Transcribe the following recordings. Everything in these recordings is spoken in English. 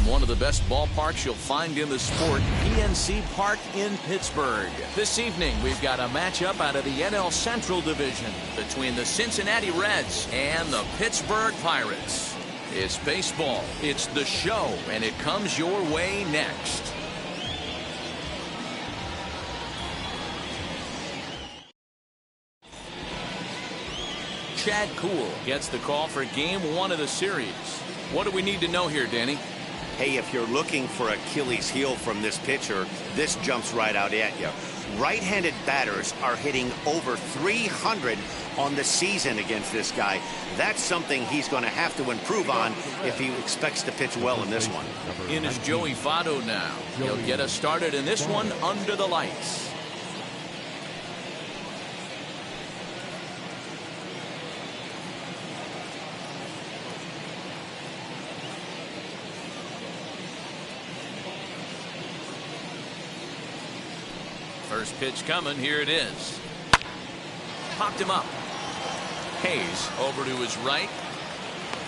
one of the best ballparks you'll find in the sport, PNC Park in Pittsburgh. This evening, we've got a matchup out of the NL Central Division between the Cincinnati Reds and the Pittsburgh Pirates. It's baseball, it's the show, and it comes your way next. Chad Kuhl gets the call for game 1 of the series. What do we need to know here, Danny? Hey, if you're looking for Achilles heel from this pitcher, this jumps right out at you. Right-handed batters are hitting over 300 on the season against this guy. That's something he's going to have to improve on if he expects to pitch well in this one. In is Joey Votto now. He'll get us started in this one under the lights. First pitch coming. Here it is. Popped him up. Hayes over to his right.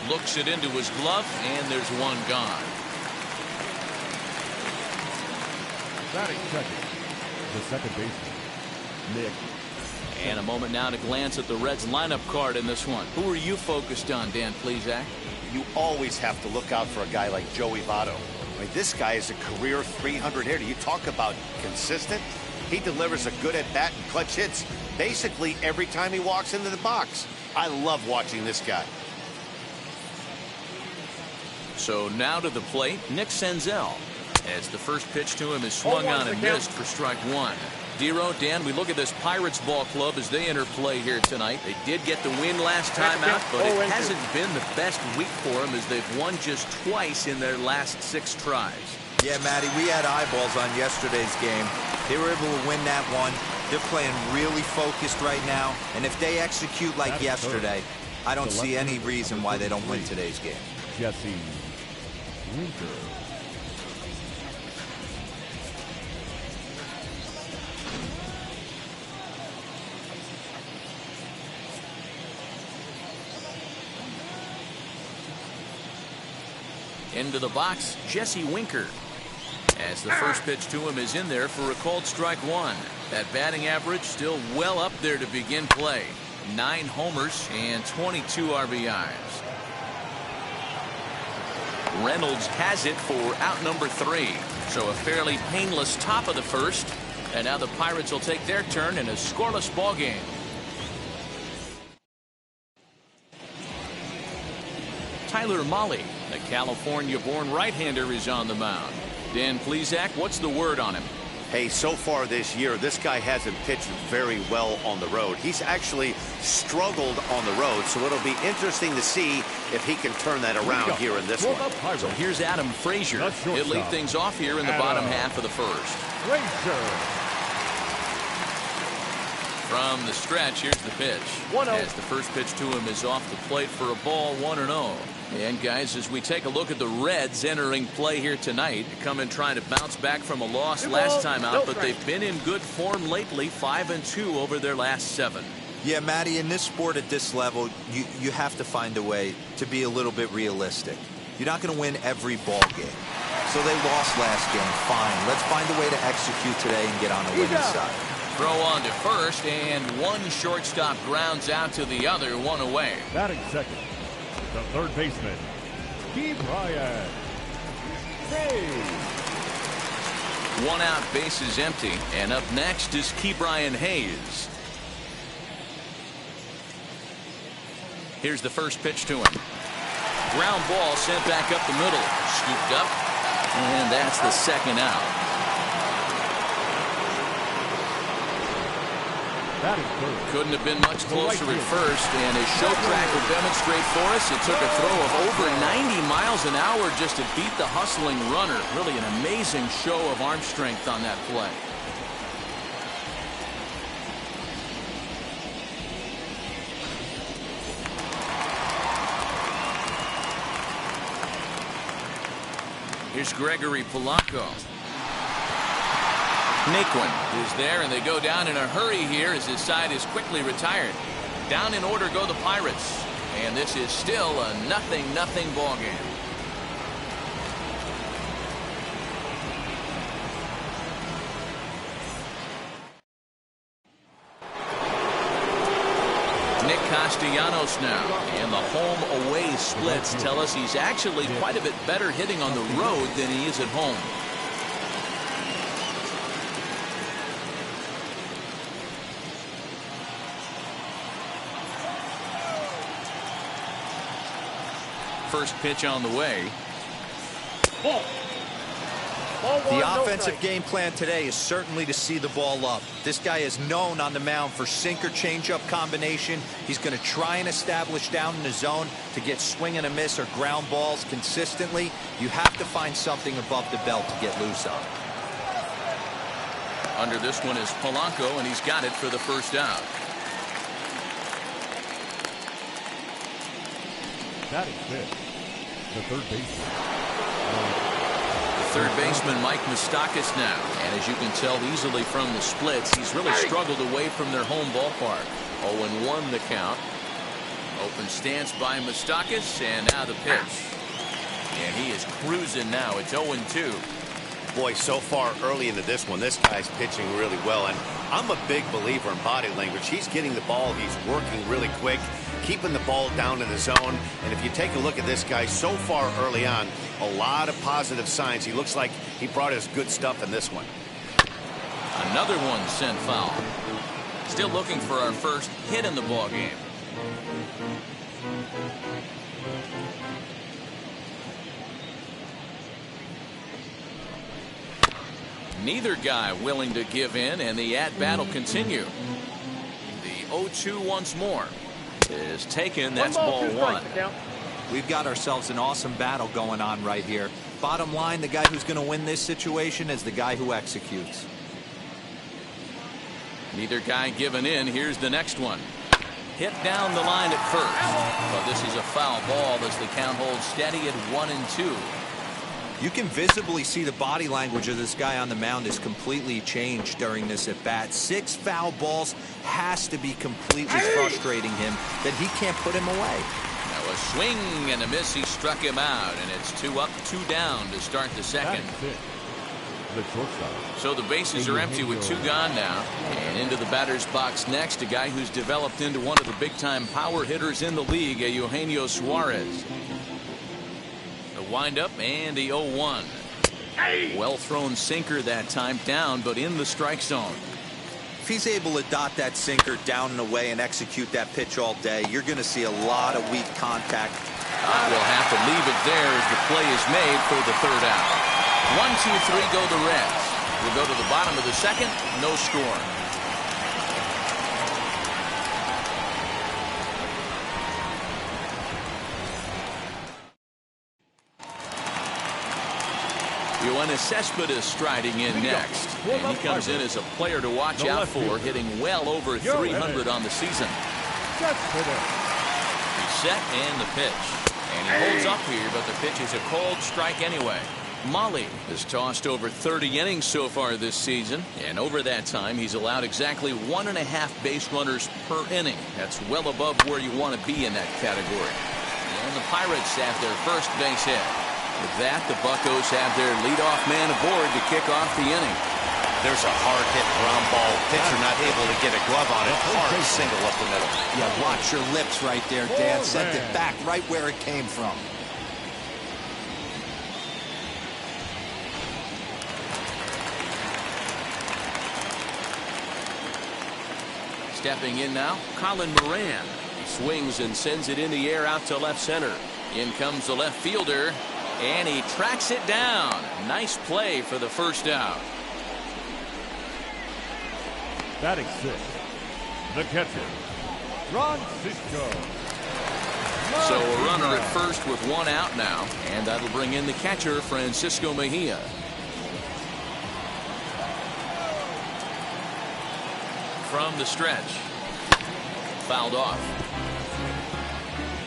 Looks it into his glove, and there's one gone. Batting second, the second baseman, Nick. And a moment now to glance at the Reds lineup card in this one. Who are you focused on, Dan Plesac? You always have to look out for a guy like Joey Votto. I mean, this guy is a career 300 hitter. You talk about consistent. He delivers a good at-bat and clutch hits basically every time he walks into the box. I love watching this guy. So now to the plate, Nick Senzel. As the first pitch to him is swung on and missed for strike 1. Dero, Dan, we look at this Pirates ball club as they enter play here tonight. They did get the win last time out, but it hasn't been the best week for them as they've won just twice in their last 6 tries. Yeah, Matty, we had eyeballs on yesterday's game. They were able to win that one. They're playing really focused right now, and if they execute like yesterday, I don't see any reason why they don't win today's game. Jesse Winker. Into the box, Jesse Winker. As the first pitch to him is in there for a called strike 1. That batting average still well up there to begin play. 9 homers and 22 RBIs. Reynolds has it for out number 3. So a fairly painless top of the first. And now the Pirates will take their turn in a scoreless ball game. Tyler Mahle, the California-born right-hander, is on the mound. Dan Plesac, what's the word on him? Hey, so far this year, this guy hasn't pitched very well on the road. He's actually struggled on the road, so it'll be interesting to see if he can turn that around here in this one. So here's Adam Frazier. He'll lead things off here in the bottom half of the first. Frazier. From the stretch, here's the pitch. 1-0. As the first pitch to him is off the plate for a ball, 1-0. And guys, as we take a look at the Reds entering play here tonight, they come in trying to bounce back from a loss last time out, but they've been in good form lately, 5-2 over their last 7. Yeah, Matty, in this sport at this level, you have to find a way to be a little bit realistic. You're not going to win every ball game. So they lost last game. Fine. Let's find a way to execute today and get on the winning side. Throw on to first, and one shortstop grounds out to the other, 1 away. Batting second, the third baseman, Ke'Bryan Hayes. 1 out, base is empty, and up next is Ke'Bryan Hayes. Here's the first pitch to him. Ground ball sent back up the middle, scooped up, and that's the second out. Couldn't have been much closer at first, and as show track will demonstrate for us, it took a throw of over 90 miles an hour just to beat the hustling runner. Really an amazing show of arm strength on that play. Here's Gregory Polanco. Naquin is there, and they go down in a hurry here as his side is quickly retired. Down in order go the Pirates, and this is still a 0-0 ball game. Castellanos now. And the home-away splits tell us he's actually quite a bit better hitting on the road than he is at home. First pitch on the way. The offensive game plan today is certainly to see the ball up. This guy is known on the mound for sinker changeup combination. He's going to try and establish down in the zone to get swing and a miss or ground balls consistently. You have to find something above the belt to get loose on. Under this one is Polanco, and he's got it for the first out. That is it. The third baseman. Third baseman Mike Moustakas now, and as you can tell easily from the splits, he's really struggled away from their home ballpark. 0-1 the count. Open stance by Moustakas, and now the pitch. And he is cruising now. It's 0-2. Boy, so far early into this one, this guy's pitching really well, and I'm a big believer in body language. He's getting the ball, he's working really quick, keeping the ball down in the zone. And if you take a look at this guy so far early on, a lot of positive signs. He looks like he brought his good stuff in this one. Another one sent foul. Still looking for our first hit in the ball game. Neither guy willing to give in, and the at-bat will continue. The 0-2 once more is taken. That's ball one. We've got ourselves an awesome battle going on right here. Bottom line, the guy who's going to win this situation is the guy who executes. Neither guy giving in. Here's the next one. Hit down the line at first. But this is a foul ball as the count holds steady at 1-2. You can visibly see the body language of this guy on the mound is completely changed during this at bat. 6 foul balls has to be completely frustrating him that he can't put him away. Now a swing and a miss. He struck him out, and it's 2 up, 2 down to start the second. The shortstop. So the bases are empty with 2 gone now. And into the batter's box next, a guy who's developed into one of the big-time power hitters in the league, Eugenio Suarez. Wind up and the 0-1. Well thrown sinker that time, down but in the strike zone. If he's able to dot that sinker down and away and execute that pitch all day, you're going to see a lot of weak contact. We'll have to leave it there as the play is made for the third out. 1-2-3 go the Reds. We'll go to the bottom of the second. No score. Yoenis Cespedes striding in next. And he comes in as a player to watch out for, hitting well over 300 on the season. He's set and the pitch. And he holds up here, but the pitch is a cold strike anyway. Molly has tossed over 30 innings so far this season, and over that time he's allowed exactly 1.5 base runners per inning. That's well above where you want to be in that category. And the Pirates have their first base hit. With that, the Buccos have their leadoff man aboard to kick off the inning. There's a hard hit ground ball. Pitcher not able to get a glove on it. Hard single up the middle. Yeah, watch your lips right there, Dan. Sent it back right where it came from. Stepping in now, Colin Moran. He swings and sends it in the air out to left center. In comes the left fielder, and he tracks it down. Nice play for the first out. Batting 6, the catcher, Francisco. So a runner at first with 1 out now, and that'll bring in the catcher, Francisco Mejia. From the stretch. Fouled off.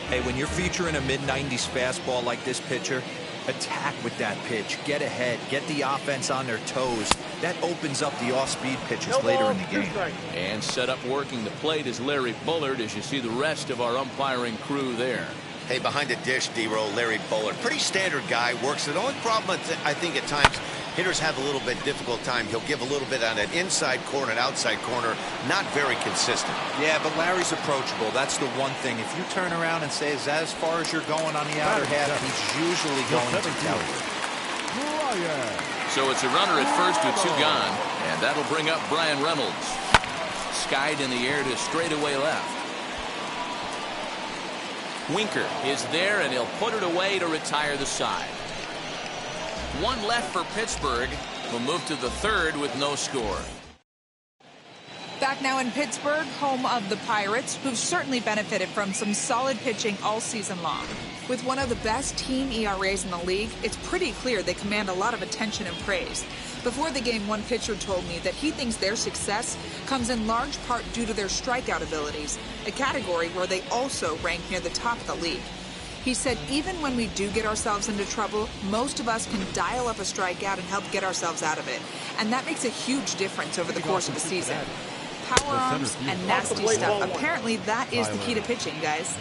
Hey, when you're featuring a mid-90s fastball like this pitcher, attack with that pitch. Get ahead. Get the offense on their toes. That opens up the off-speed pitches later in the game. And set up working the plate is Larry Bullard, as you see the rest of our umpiring crew there. Hey, behind the dish, D-Roll, Larry Bullard. Pretty standard guy, works it. The only problem, I think, at times, hitters have a little bit difficult time. He'll give a little bit on an inside corner and outside corner, not very consistent. Yeah, but Larry's approachable. That's the one thing. If you turn around and say, is that as far as you're going on the outer half, he's usually going to tell you. So it's a runner at first with 2 gone, and that'll bring up Brian Reynolds. Skied in the air to straightaway left. Winker is there, and he'll put it away to retire the side. 1 left for Pittsburgh. We'll move to the 3rd with no score. Back now in Pittsburgh, home of the Pirates, who've certainly benefited from some solid pitching all season long. With one of the best team ERAs in the league, it's pretty clear they command a lot of attention and praise. Before the game, one pitcher told me that he thinks their success comes in large part due to their strikeout abilities, a category where they also rank near the top of the league. He said even when we do get ourselves into trouble, most of us can dial up a strikeout and help get ourselves out of it. And that makes a huge difference over the course of a season. Power arms and nasty stuff. Apparently that is the key to pitching, guys.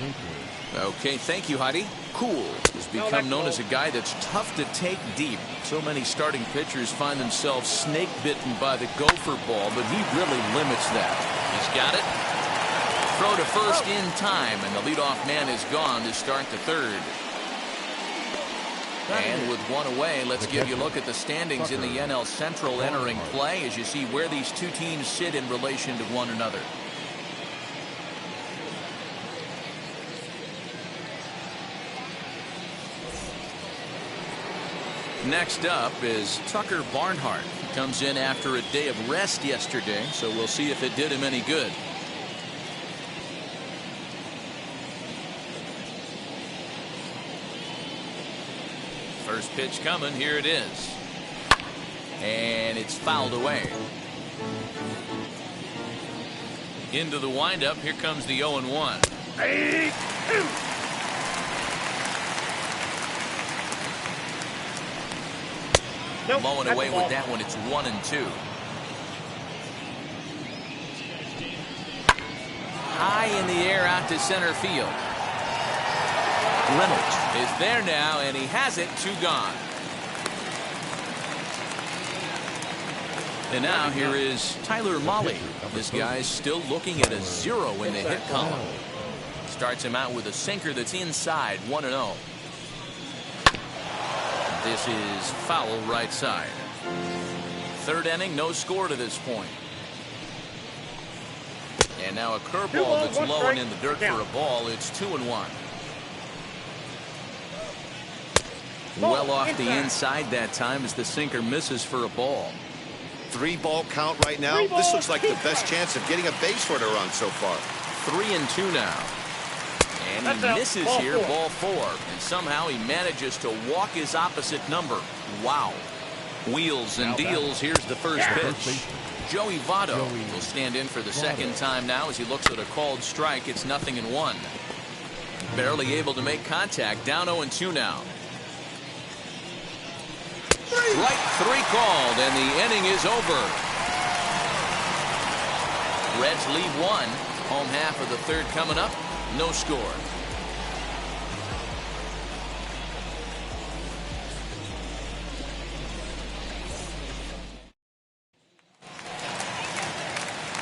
Okay, thank you, Heidi. Cool has become known as a guy that's tough to take deep. So many starting pitchers find themselves snake bitten by the gopher ball, but he really limits that. He's got it. Throw to first in time, and the leadoff man is gone to start the 3rd. And with 1 away, let's give you a look at the standings in the NL Central entering play as you see where these 2 teams sit in relation to one another. Next up is Tucker Barnhart. He comes in after a day of rest yesterday, so we'll see if it did him any good. First pitch coming. Here it is. And it's fouled away. Into the windup. Here comes the 0-1. Blowing away with that one. It's 1-2. High in the air out to center field. Reynolds is there now, and he has it. 2 gone. And now here is Tyler Mahle. This guy's still looking at a 0 in the hit column. Starts him out with a sinker that's inside. 1-0. This is foul right side. 3rd inning, no score to this point. And now a curveball that's low and in the dirt for a ball. It's 2-1. Well off the inside that time as the sinker misses for a ball. 3-ball count right now. This looks like the best chance of getting a base runner on so far. 3-2 now. And he misses here, ball 4. And somehow he manages to walk his opposite number. Wow. Wheels and deals. Here's the first pitch. Joey Votto will stand in for the 2nd time now as he looks at a called strike. It's 0-1. Barely able to make contact. Down 0-2 now. Strike 3 called, and the inning is over. Reds lead 1. Home half of the 3rd coming up. No score.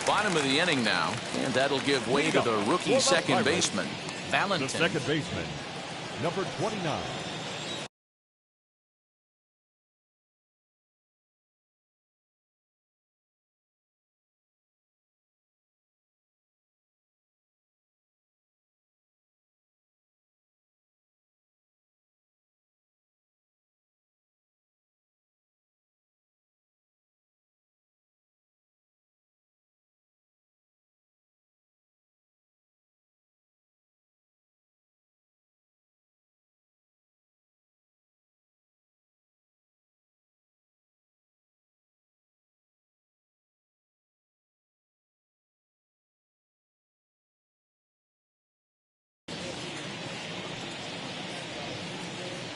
Bottom of the inning now, and that'll give way to the rookie second baseman, Valentin. The second baseman, number 29.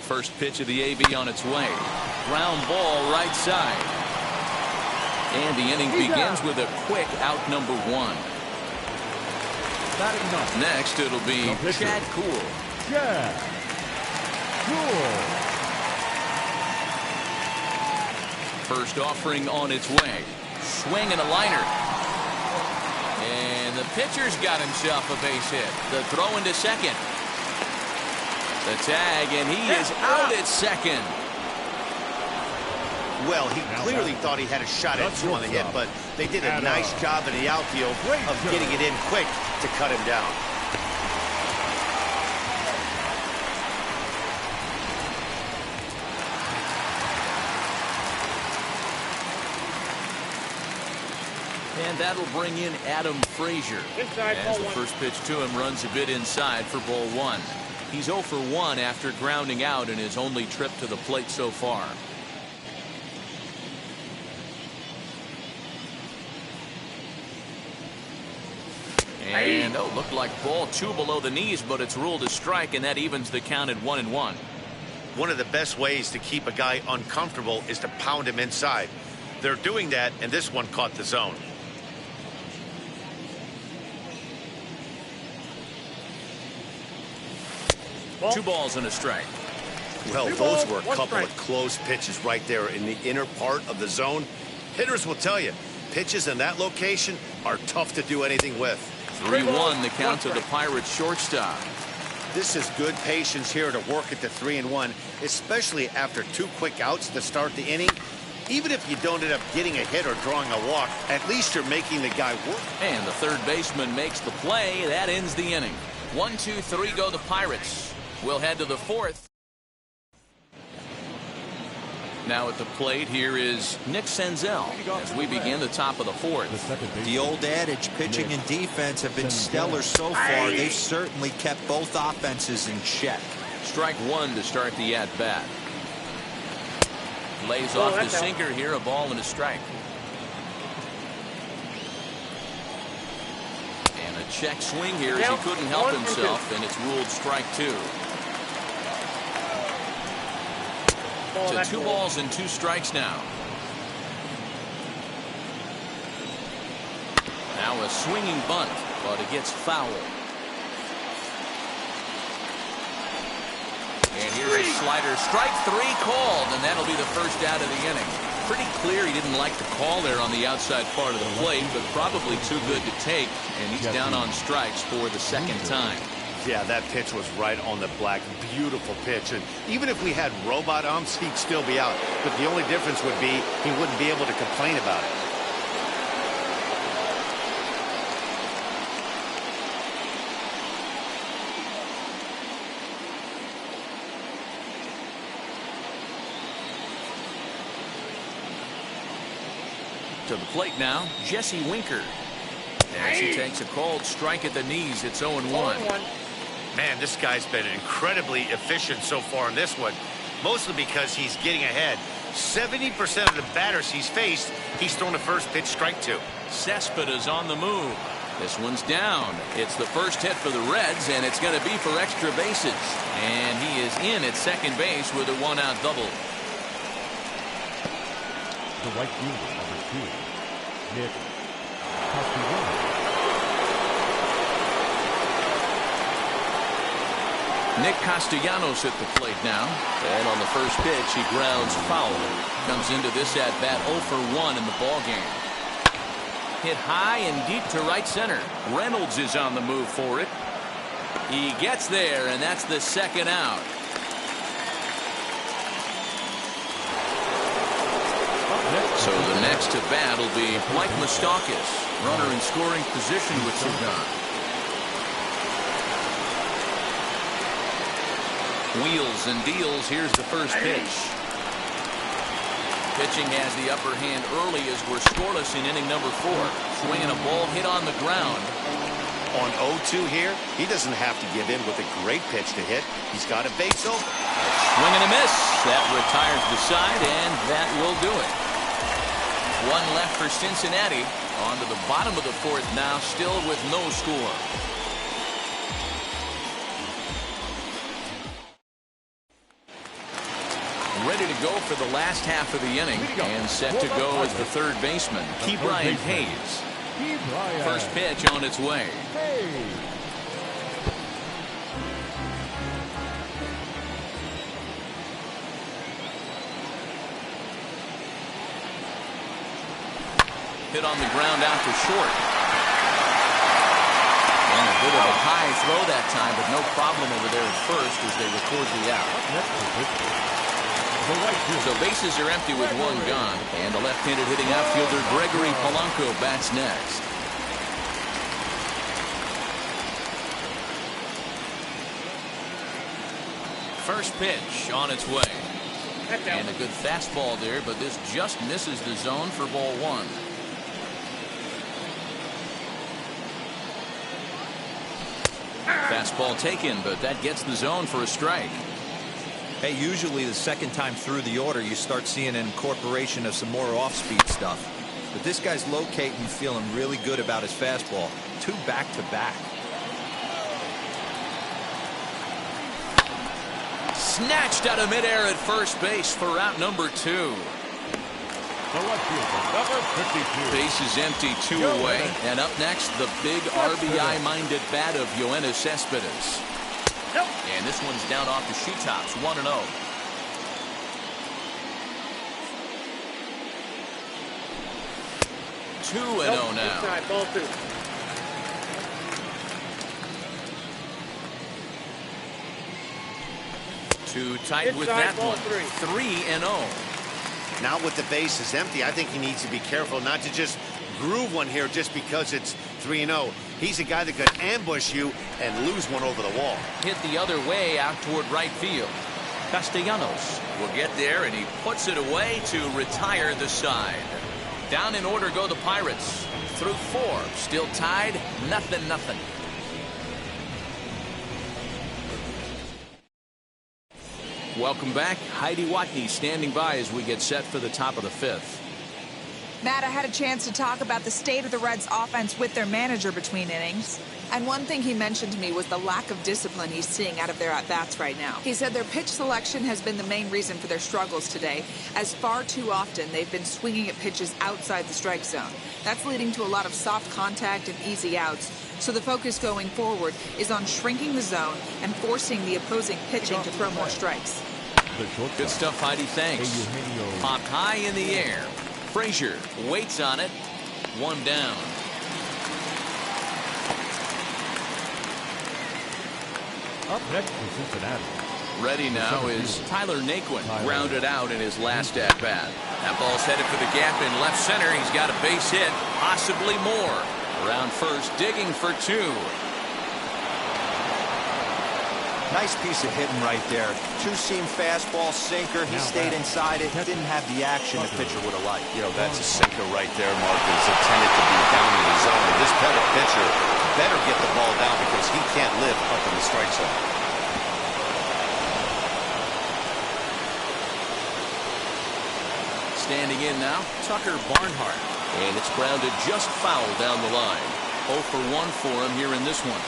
First pitch of the AB on its way. Ground ball right side. And the inning begins with a quick out number 1. Next it'll be Chad Kuhl. Chad Kuhl. First offering on its way. Swing and a liner. And the pitcher's got himself a base hit. The throw into second. The tag, and he is out at second. Well, he clearly thought he had a shot at two on the hit, but they did a nice job in the outfield of getting it in quick to cut him down. And that'll bring in Adam Frazier. As the first pitch to him runs a bit inside for ball one. He's 0 for 1 after grounding out in his only trip to the plate so far. And looked like ball 2 below the knees, but it's ruled a strike, and that evens the count at 1-1. One of the best ways to keep a guy uncomfortable is to pound him inside. They're doing that, and this one caught the zone. Two balls and a strike. Well, those were a couple of close pitches right there in the inner part of the zone. Hitters will tell you, pitches in that location are tough to do anything with. 3-1 the count to the Pirates shortstop. This is good patience here to work at the 3-1, especially after 2 quick outs to start the inning. Even if you don't end up getting a hit or drawing a walk, at least you're making the guy work. And the third baseman makes the play. That ends the inning. 1, 2, 3 go the Pirates. We'll head to the fourth. Now at the plate, here is Nick Senzel as we begin the top of the fourth. The old adage, pitching and defense have been stellar so far. They've certainly kept both offenses in check. Strike one to start the at-bat. Lays off the sinker here, a ball and a strike. And a check swing here as he couldn't help himself, and it's ruled strike two. To 2 balls and 2 strikes now. Now a swinging bunt, but it gets foul. And here's a slider. Strike 3 called, and that'll be the first out of the inning. Pretty clear he didn't like the call there on the outside part of the plate, but probably too good to take, and he's down on strikes for the second time. Yeah, that pitch was right on the black. Beautiful pitch. And even if we had robot umps, he'd still be out. But the only difference would be he wouldn't be able to complain about it. To the plate now, Jesse Winker. As he takes a called strike at the knees, it's 0-1. Man, this guy's been incredibly efficient so far in this one, mostly because he's getting ahead. 70% of the batters he's faced, he's thrown a first pitch strike to. Cespedes on the move. This one's down. It's the first hit for the Reds, and it's going to be for extra bases. And he is in at second base with a 1-out double. The right fielder, number 2, Nick Castellanos. Nick Castellanos at the plate now. And on the first pitch, he grounds foul. Comes into this at-bat 0 for 1 in the ballgame. Hit high and deep to right center. Reynolds is on the move for it. He gets there, and that's the second out. So the next to bat will be Mike Moustakas. Runner in scoring position with two gone. Wheels and deals. Here's the first pitch. Pitching has the upper hand early as we're scoreless in inning number 4. Swinging a ball hit on the ground. On 0-2 here, he doesn't have to give in with a great pitch to hit. He's got a base open. Swing and a miss. That retires the side, and that will do it. One left for Cincinnati. On to the bottom of the fourth now, still with no score. Ready to go for the last half of the inning, and set to go as the third baseman, Ke'Bryan Hayes. First pitch on its way. Hit on the ground out to short. And a bit of a high throw that time, but no problem over there at first as they record the out. So bases are empty with one gone, and the left-handed hitting outfielder Gregory Polanco bats next. First pitch on its way. And a good fastball there, but this just misses the zone for ball one. Fastball taken, but that gets the zone for a strike. Hey, usually the second time through the order you start seeing an incorporation of some more off-speed stuff. But this guy's locating, feeling really good about his fastball. 2 back-to-back. Snatched out of midair at first base for out number 2. Base is empty, 2 away. And up next, the big RBI-minded bat of Yoenis Cespedes. And this one's down off the sheetops, 1-0. Two and 0 now. Ball 2. Too tight with that one. 3-0. Now with the base is empty, I think he needs to be careful not to just groove one here just because it's 3-0. He's a guy that could ambush you and lose one over the wall. Hit the other way out toward right field. Castellanos will get there, and he puts it away to retire the side. Down in order go the Pirates. Through 4. Still tied. 0-0. Welcome back. Heidi Watney standing by as we get set for the top of the 5th. Matt, I had a chance to talk about the state of the Reds offense with their manager between innings. And one thing he mentioned to me was the lack of discipline he's seeing out of their at-bats right now. He said their pitch selection has been the main reason for their struggles today, as far too often they've been swinging at pitches outside the strike zone. That's leading to a lot of soft contact and easy outs. So the focus going forward is on shrinking the zone and forcing the opposing pitching to throw more strikes. Good stuff, Heidi. Thanks. Popped high in the air. Frazier waits on it. 1 down. Up next for Cincinnati. Ready now is Tyler Naquin, grounded out in his last at-bat. That ball's headed for the gap in left center. He's got a base hit, possibly more. Around first, digging for 2. Nice piece of hitting right there. 2-seam fastball, sinker. He stayed inside it. Didn't have the action the pitcher would have liked. You know, that's a sinker right there, Mark. It's intended to be down in the zone. And this pitcher better get the ball down because he can't live up in the strike zone. Standing in now, Tucker Barnhart. And it's grounded just foul down the line. 0 for 1 for him here in this one.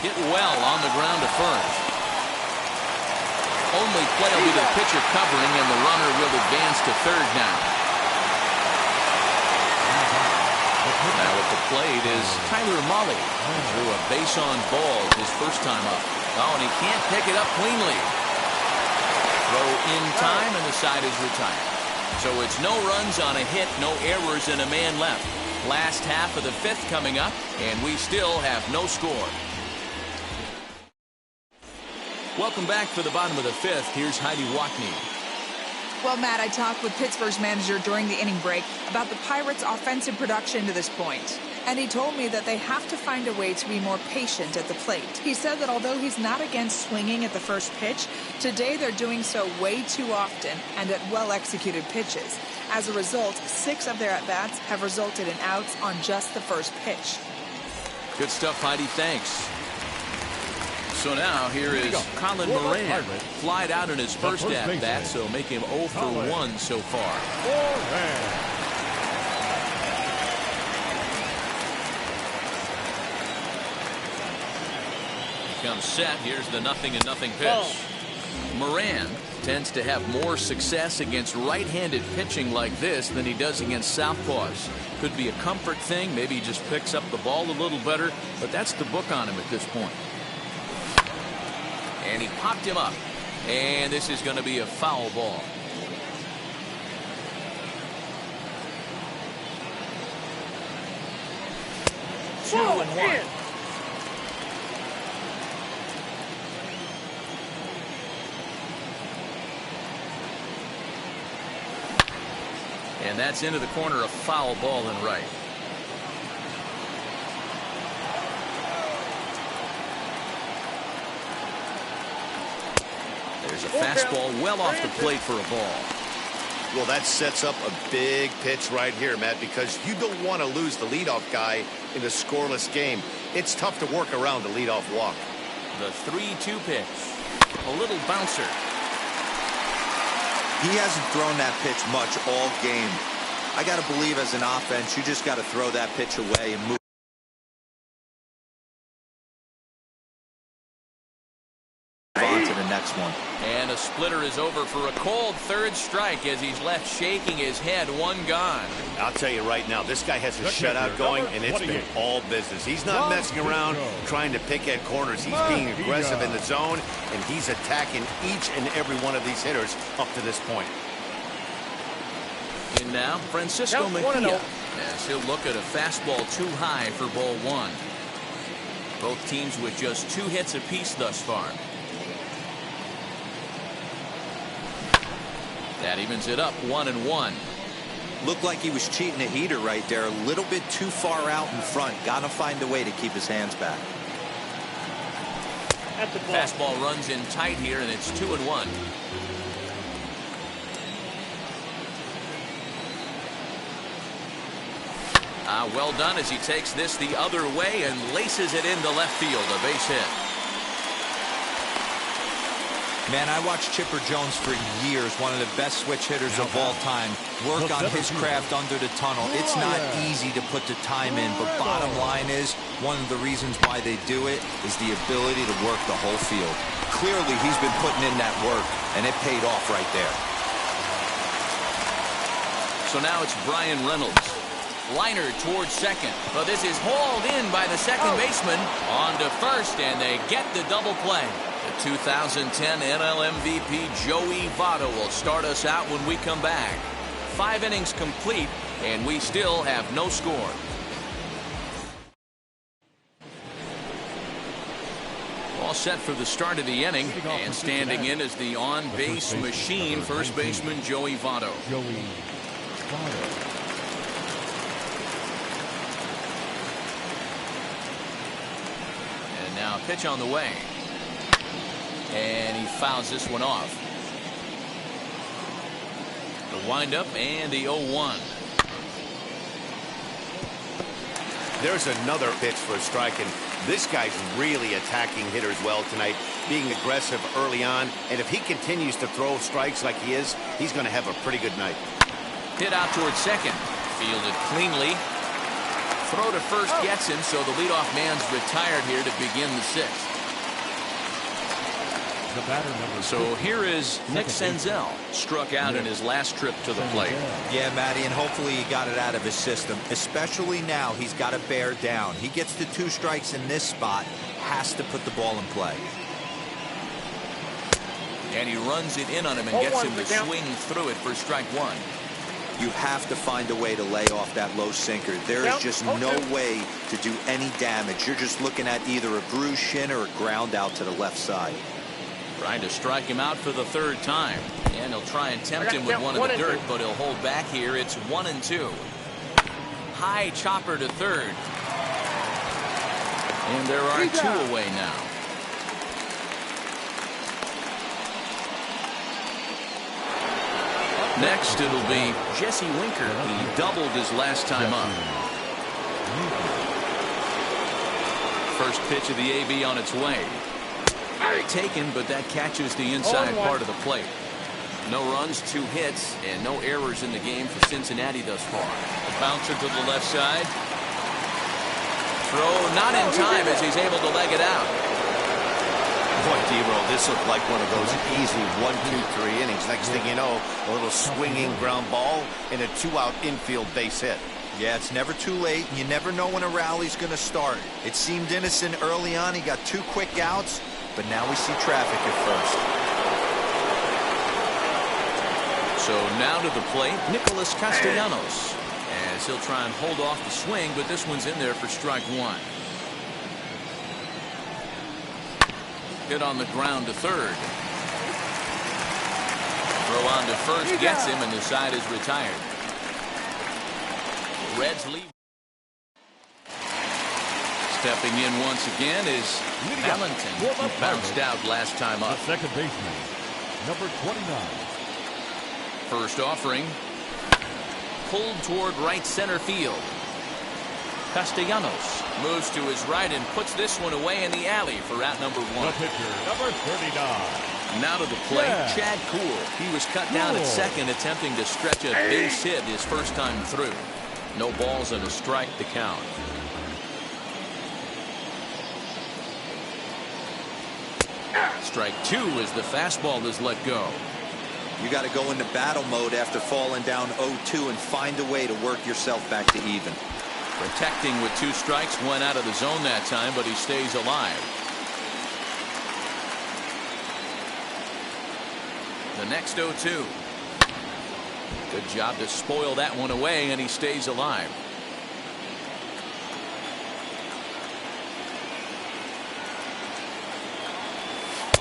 Hit well on the ground to first. Only play will be the pitcher covering, and the runner will advance to third now. Now at the plate is Tyler Mahle. Threw a base on balls his first time up. Oh, and he can't pick it up cleanly. Throw in time, and the side is retired. So it's no runs on a hit, no errors, and a man left. Last half of the 5th coming up, and we still have no score. Welcome back for the bottom of the 5th. Here's Heidi Watney. Well, Matt, I talked with Pittsburgh's manager during the inning break about the Pirates' offensive production to this point. And he told me that they have to find a way to be more patient at the plate. He said that although he's not against swinging at the first pitch, today they're doing so way too often and at well-executed pitches. As a result, 6 of their at-bats have resulted in outs on just the first pitch. Good stuff, Heidi. Thanks. So now here is Colin Moran. Flied out in his first at-bat, so make him 0 for 1 so far. Comes set. Here's the 0-0 pitch. Moran tends to have more success against right-handed pitching like this than he does against southpaws. Could be a comfort thing. Maybe he just picks up the ball a little better, but that's the book on him at this point. And he popped him up. And this is going to be a foul ball. 2-1. And that's into the corner, a foul ball and right. There's a fastball well off the plate for a ball. Well, that sets up a big pitch right here, Matt, because you don't want to lose the leadoff guy in a scoreless game. It's tough to work around a leadoff walk. The 3-2 pitch. A little bouncer. He hasn't thrown that pitch much all game. I got to believe as an offense, you just got to throw that pitch away and move on to the next one. And a splitter is over for a cold third strike as he's left shaking his head. One gone. I'll tell you right now, this guy has a shutout going, and it's been all business. He's not messing around trying to pick at corners. He's being aggressive in the zone, and he's attacking each and every one of these hitters up to this point. And now, Francisco Mejia, as he'll look at a fastball too high for ball one. Both teams with just 2 hits apiece thus far. That evens it up 1-1. Looked like he was cheating a heater right there. A little bit too far out in front. Got to find a way to keep his hands back. Fastball runs in tight here, and it's 2-1. Well done as he takes this the other way and laces it into left field. A base hit. Man, I watched Chipper Jones for years, one of the best switch hitters of all time. Work on his craft under the tunnel. It's not easy to put the time in, but bottom line is, one of the reasons why they do it is the ability to work the whole field. Clearly, he's been putting in that work, and it paid off right there. So now it's Brian Reynolds. Liner towards second, but this is hauled in by the second baseman. On to first, and they get the double play. The 2010 NL MVP Joey Votto will start us out when we come back. 5 innings complete, and we still have no score. All set for the start of the inning, and standing in is the on-base machine, first baseman Joey Votto. And now pitch on the way. And he fouls this one off. The windup and the 0-1. There's another pitch for a strike, and this guy's really attacking hitters well tonight, being aggressive early on, and if he continues to throw strikes like he is, he's going to have a pretty good night. Hit out towards second. Fielded cleanly. Throw to first gets him, so the leadoff man's retired here to begin the 6th. So here is Nick Senzel, struck out in his last trip to the plate. Yeah, Matty, and hopefully he got it out of his system. Especially now, he's got to bear down. He gets the 2 strikes in this spot, has to put the ball in play. And he runs it in on him and gets him to swing through it for strike 1. You have to find a way to lay off that low sinker. There is just no way to do any damage. You're just looking at either a bruised shin or a ground out to the left side. Trying to strike him out for the 3rd time. And he'll try and tempt him with one in the dirt, but he'll hold back here. It's 1-2. High chopper to third. And there are 2 away now. Next, it'll be Jesse Winker. He doubled his last time up. First pitch of the AB on its way. Taken, but that catches the inside part of the plate. No runs, 2 hits, and no errors in the game for Cincinnati thus far. The bouncer to the left side. Throw not in time as he's able to leg it out. Boy, D-Roll, this looked like one of those easy 1-2-3 innings. Next thing you know, a little swinging ground ball and a 2-out infield base hit. Yeah, it's never too late, and you never know when a rally's going to start. It seemed innocent early on. He got 2 quick outs, but now we see traffic at first. So now to the plate, Nicholas Castellanos, as as he'll try and hold off the swing, but this one's in there for strike one. Hit on the ground to third. Throw on to first gets him, and the side is retired. Reds lead. Stepping in once again is Valentin, who bounced out last time up. The second baseman, number 29. First offering. Pulled toward right center field. Castellanos moves to his right and puts this one away in the alley for out number one. The pitcher, number 39. Now to the plate, Chad Kuhl. He was cut down at second, attempting to stretch a base hit his first time through. No balls and a strike to count. Strike two as the fastball is let go. You got to go into battle mode after falling down 0-2 and find a way to work yourself back to even. Protecting with two strikes, went out of the zone that time, but he stays alive. The next 0-2. Good job to spoil that one away, and he stays alive.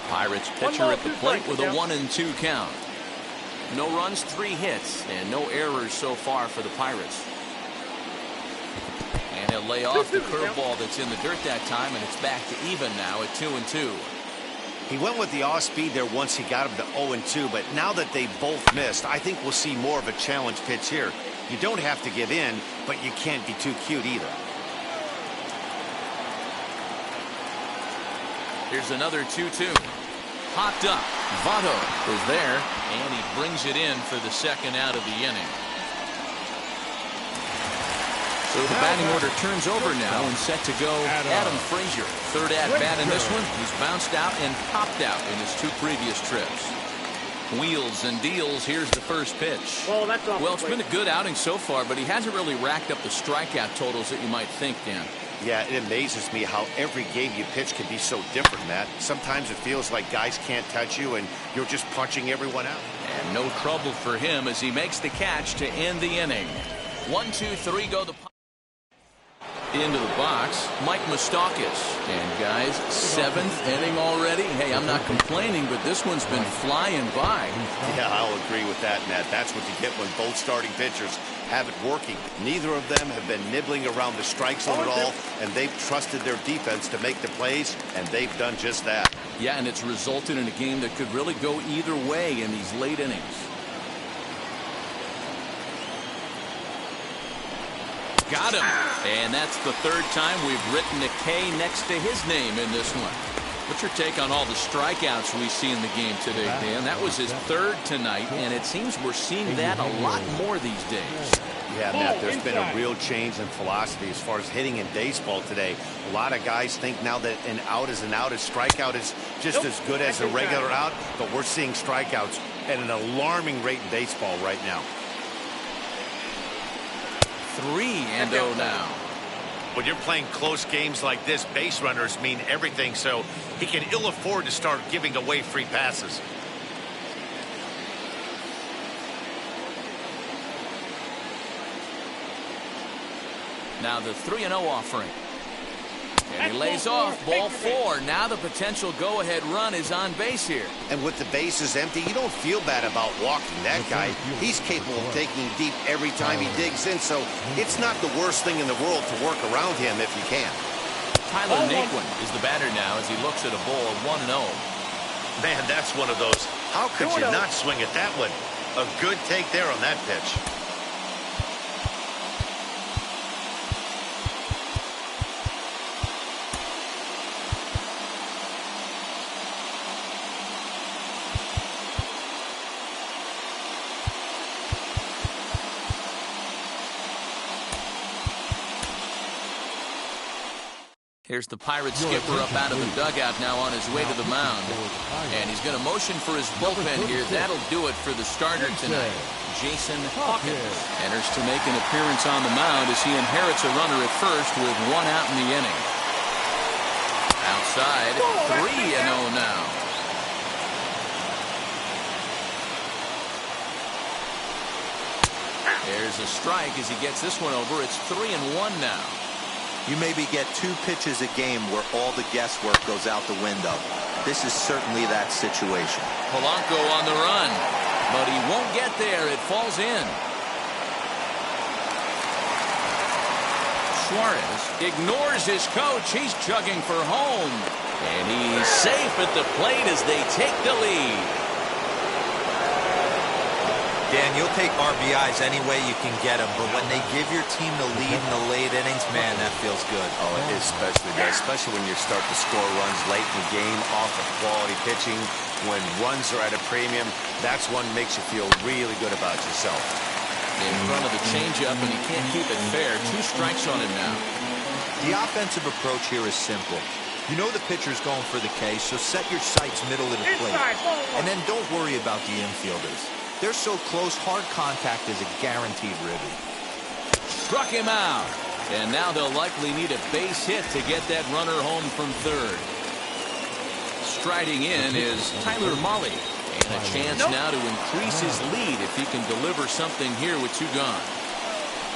Pirates pitcher at the plate with a 1-2 count. No runs, 3 hits, and no errors so far for the Pirates. And he'll lay off the curveball that's in the dirt that time, and it's back to even now at 2-2. He went with the off speed there once he got him to 0-2, but now that they both missed, I think we'll see more of a challenge pitch here. You don't have to give in, but you can't be too cute either. Here's another 2-2. Popped up. Votto is there, and he brings it in for the second out of the inning. So the batting order turns over now and set to go Adam Frazier. Third at bat in this one. He's bounced out and popped out in his 2 previous trips. Wheels and deals. Here's the first pitch. Well, it's been a good outing so far, but he hasn't really racked up the strikeout totals that you might think, Dan. Yeah, it amazes me how every game you pitch can be so different, Matt. Sometimes it feels like guys can't touch you and you're just punching everyone out. And no trouble for him as he makes the catch to end the inning. 1, 2, 3 go the into the box. Mike Moustakas. And guys, 7th inning already. Hey, I'm not complaining, but this one's been flying by. Yeah, I'll agree with that, Matt. That's what you get when both starting pitchers have it working. Neither of them have been nibbling around the strike zone at all, and they've trusted their defense to make the plays, and they've done just that. Yeah, and it's resulted in a game that could really go either way in these late innings. Got him. And that's the 3rd time we've written a K next to his name in this one. What's your take on all the strikeouts we see in the game today, Dan? That was his 3rd tonight, and it seems we're seeing that a lot more these days. Yeah, Matt, there's been a real change in philosophy as far as hitting in baseball today. A lot of guys think now that an out is an out, a strikeout is just as good as a regular out, but we're seeing strikeouts at an alarming rate in baseball right now. 3-0 now. When you're playing close games like this, base runners mean everything, so he can ill afford to start giving away free passes. Now the 3-0 offering. And he lays off ball 4. Now the potential go-ahead run is on base here. And with the bases empty, you don't feel bad about walking that guy. He's capable of taking deep every time he digs in, so it's not the worst thing in the world to work around him if you can. Tyler Naquin is the batter now as he looks at a ball of 1-0. Man, that's one of those. How could you not swing at that one? A good take there on that pitch. Here's the Pirates skipper up out of the dugout now on his way to the mound. And he's going to motion for his bullpen here. That'll do it for the starter tonight. Jason Hawkins enters to make an appearance on the mound as he inherits a runner at first with 1 out in the inning. Outside, 3-0 now. There's a strike as he gets this one over. It's 3-1 now. You maybe get 2 pitches a game where all the guesswork goes out the window. This is certainly that situation. Polanco on the run, but he won't get there. It falls in. Suarez ignores his coach. He's chugging for home. And he's safe at the plate as they take the lead. Dan, you'll take RBIs any way you can get them, but when they give your team the lead in the late innings, man, that feels good. Oh, it especially does, especially when you start to score runs late in the game off of quality pitching. When runs are at a premium, that's one makes you feel really good about yourself. In front of the changeup, and he can't keep it fair. 2 strikes on him now. The offensive approach here is simple. You know the pitcher's going for the K, so set your sights middle of the plate. And then don't worry about the infielders. They're so close, hard contact is a guaranteed ribby. Struck him out. And now they'll likely need a base hit to get that runner home from third. Striding in is Tyler Mahle. And a chance now to increase his lead if he can deliver something here with 2 gone.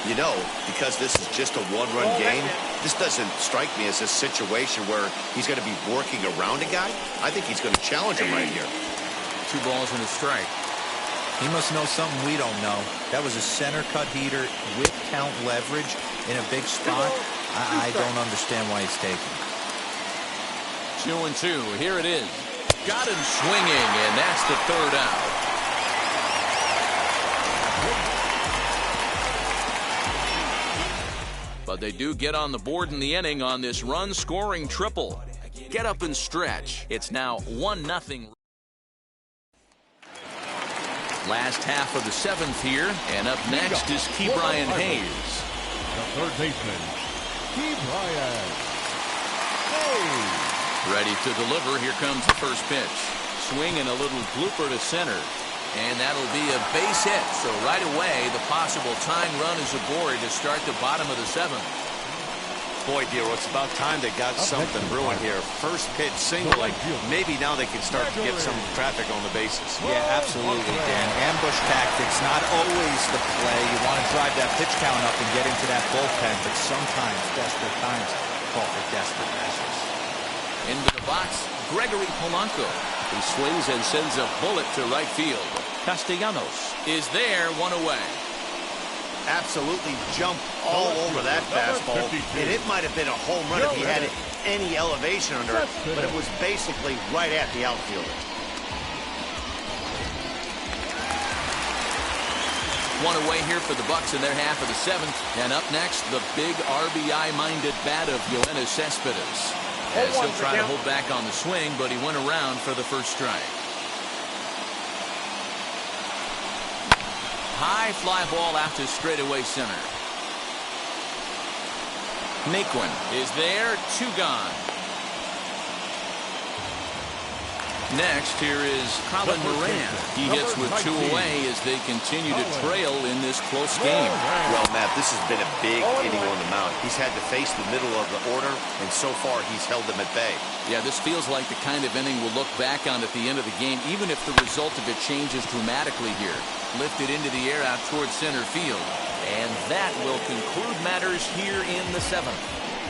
You know, because this is just a one-run game, this doesn't strike me as a situation where he's going to be working around a guy. I think he's going to challenge him right here. 2 balls and a strike. He must know something we don't know. That was a center cut heater with count leverage in a big spot. I don't understand why he's taking it. 2-2. Here it is. Got him swinging, and that's the 3rd out. But they do get on the board in the inning on this run-scoring triple. Get up and stretch. It's now 1-0. Last half of the 7th here, and up next is Ke'Bryan Hayes. The third baseman, Ke'Bryan Hayes. Ready to deliver. Here comes the first pitch. Swing and a little blooper to center. And that'll be a base hit. So right away, the possible tying run is aboard to start the bottom of the 7th. Boy, Dero, it's about time they got something brewing here. First pitch single, like maybe now they can start to get some traffic on the bases. Yeah, absolutely, Dan. Ambush tactics, not always the play. You want to drive that pitch count up and get into that bullpen, but sometimes desperate times call for desperate measures. Into the box, Gregory Polanco. He swings and sends a bullet to right field. Castellanos is there, 1 away. Absolutely jumped all over that fastball, and it might have been a home run if he had any elevation under it, but it was basically right at the outfielder. 1 away here for the Bucks in their half of the 7th, and up next, the big RBI-minded bat of Yoenis Cespedes. As he'll try to hold back on the swing, but he went around for the first strike. High fly ball out to straightaway center. Naquin is there, 2 gone. Next, here is Colin Moran. He hits with 2 away as they continue to trail in this close game. Well, Matt, this has been a big inning on the mound. He's had to face the middle of the order, and so far he's held them at bay. Yeah, this feels like the kind of inning we'll look back on at the end of the game, even if the result of it changes dramatically here. Lifted into the air out towards center field. And that will conclude matters here in the 7th.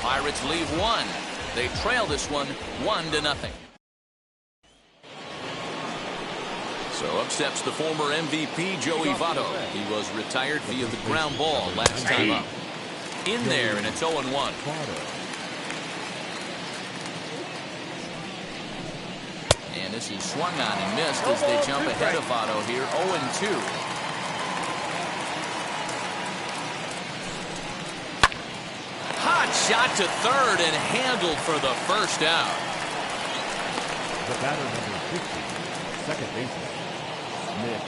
Pirates leave 1. They trail this one 1-0. So up steps the former MVP, Joey Votto. He was retired via the ground ball last time up. In there, and it's 0-1. And this is swung on and missed as they jump ahead of Votto here, 0-2. Hot shot to third and handled for the first out. The batter number 50, second baseman, Nick.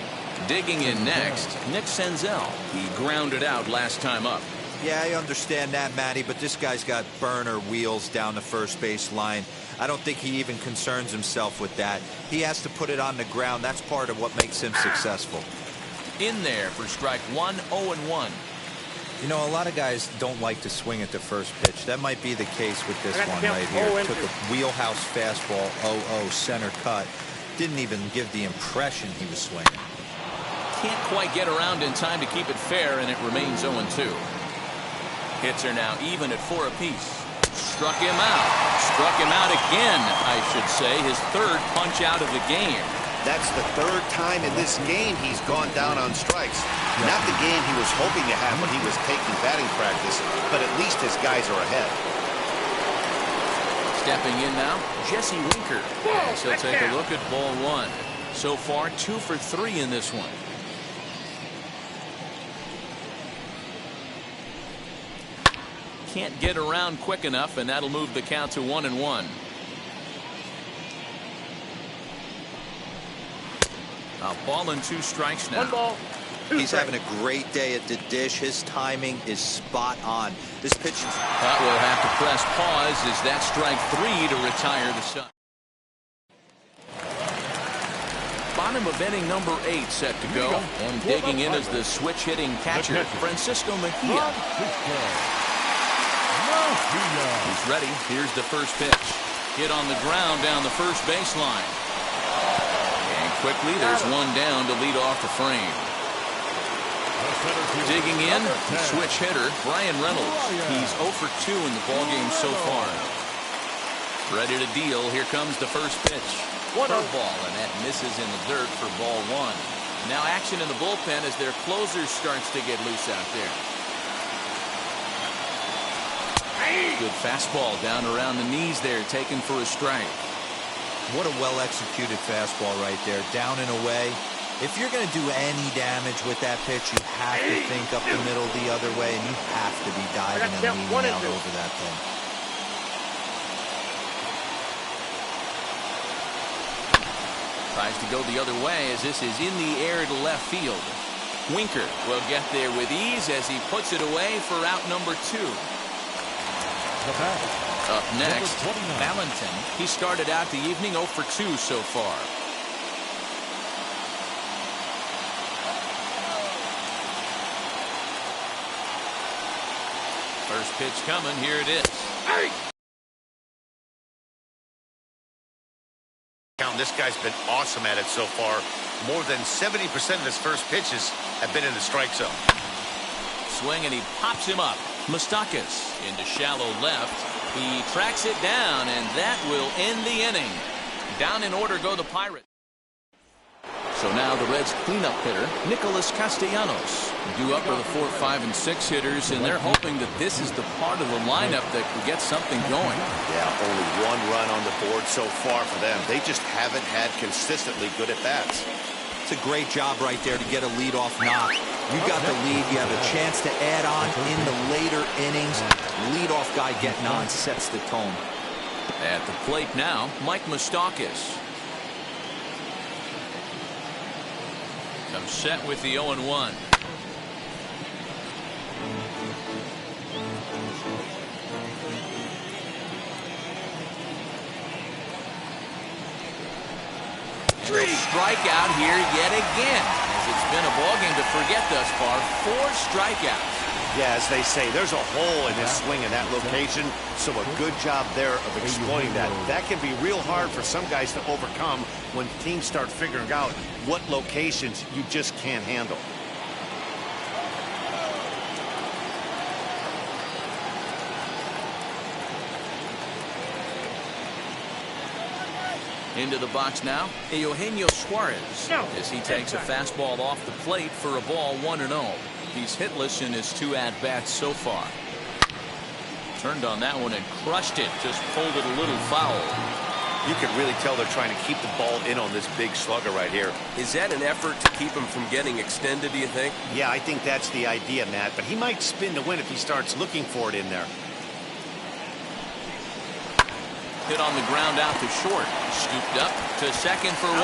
Digging in next, Nick Senzel. He grounded out last time up. Yeah, I understand that, Matty, but this guy's got burner wheels down the first base line. I don't think he even concerns himself with that. He has to put it on the ground. That's part of what makes him successful. In there for strike 1, 0-1. You know, a lot of guys don't like to swing at the first pitch. That might be the case with this one right here. Took a wheelhouse fastball, 0-0, center cut. Didn't even give the impression he was swinging. can't quite get around in time to keep it fair, and it remains 0-2. Hits are now even at 4 apiece. Struck him out. Struck him out again, I should say. His third punch out of the game. That's the third time in this game he's gone down on strikes. Not the game he was hoping to have when he was taking batting practice, but at least his guys are ahead. Stepping in now, Jesse Winker. As he'll take a look at ball 1. So far, 2 for 3 in this one. Can't get around quick enough, and that'll move the count to 1-1. A ball and 2 strikes now. 1 ball. He's having a great day at the dish. His timing is spot on. This pitch is... But we'll have to press pause as that strike 3 to retire the Sun. Bottom of inning number 8 set to go. And digging in is the switch hitting catcher, Francisco Mejia. He's ready. Here's the first pitch. Hit on the ground down the first baseline. And quickly there's one down to lead off the frame. Digging in, the switch hitter, Brian Reynolds. He's 0 for 2 in the ballgame so far. Ready to deal. Here comes the first pitch. Curveball, and that misses in the dirt for ball 1. Now action in the bullpen as their closer starts to get loose out there. Good fastball down around the knees there, taken for a strike. What a well-executed fastball right there, down and away. If you're going to do any damage with that pitch, you have to think up the middle the other way, and you have to be diving and leaning out over that thing. Tries to go the other way as this is in the air to left field. Winker will get there with ease as he puts it away for out number 2. Up next, Valentin. He started out the evening 0 for 2 so far. First pitch coming. Here it is. This guy's been awesome at it so far. More than 70% of his first pitches have been in the strike zone. Swing, and he pops him up. Moustakas into shallow left. He tracks it down, and that will end the inning. Down in order go the Pirates. So now the Reds' cleanup hitter, Nicholas Castellanos. Due up are the 4, 5, and 6 hitters, and they're hoping that this is the part of the lineup that can get something going. Yeah, only 1 run on the board so far for them. They just haven't had consistently good at-bats. It's a great job right there to get a leadoff knock. You got the lead. You have a chance to add on in the later innings. Leadoff guy getting on sets the tone. At the plate now, Mike Moustakas. Comes set with the 0-1. Strikeout here yet again, as it's been a ballgame to forget thus far. 4 strikeouts. Yeah, as they say, there's a hole in his swing in that location, so a good job there of exploiting that. That can be real hard for some guys to overcome when teams start figuring out what locations you just can't handle. Into the box now, Eugenio Suarez, as he takes a fastball off the plate for a ball 1-0. He's hitless in his 2 at-bats so far. Turned on that one and crushed it, just pulled it a little foul. You can really tell they're trying to keep the ball in on this big slugger right here. Is that an effort to keep him from getting extended, do you think? Yeah, I think that's the idea, Matt, but he might spin to win if he starts looking for it in there. Hit on the ground out to short. Scooped up to second for 1.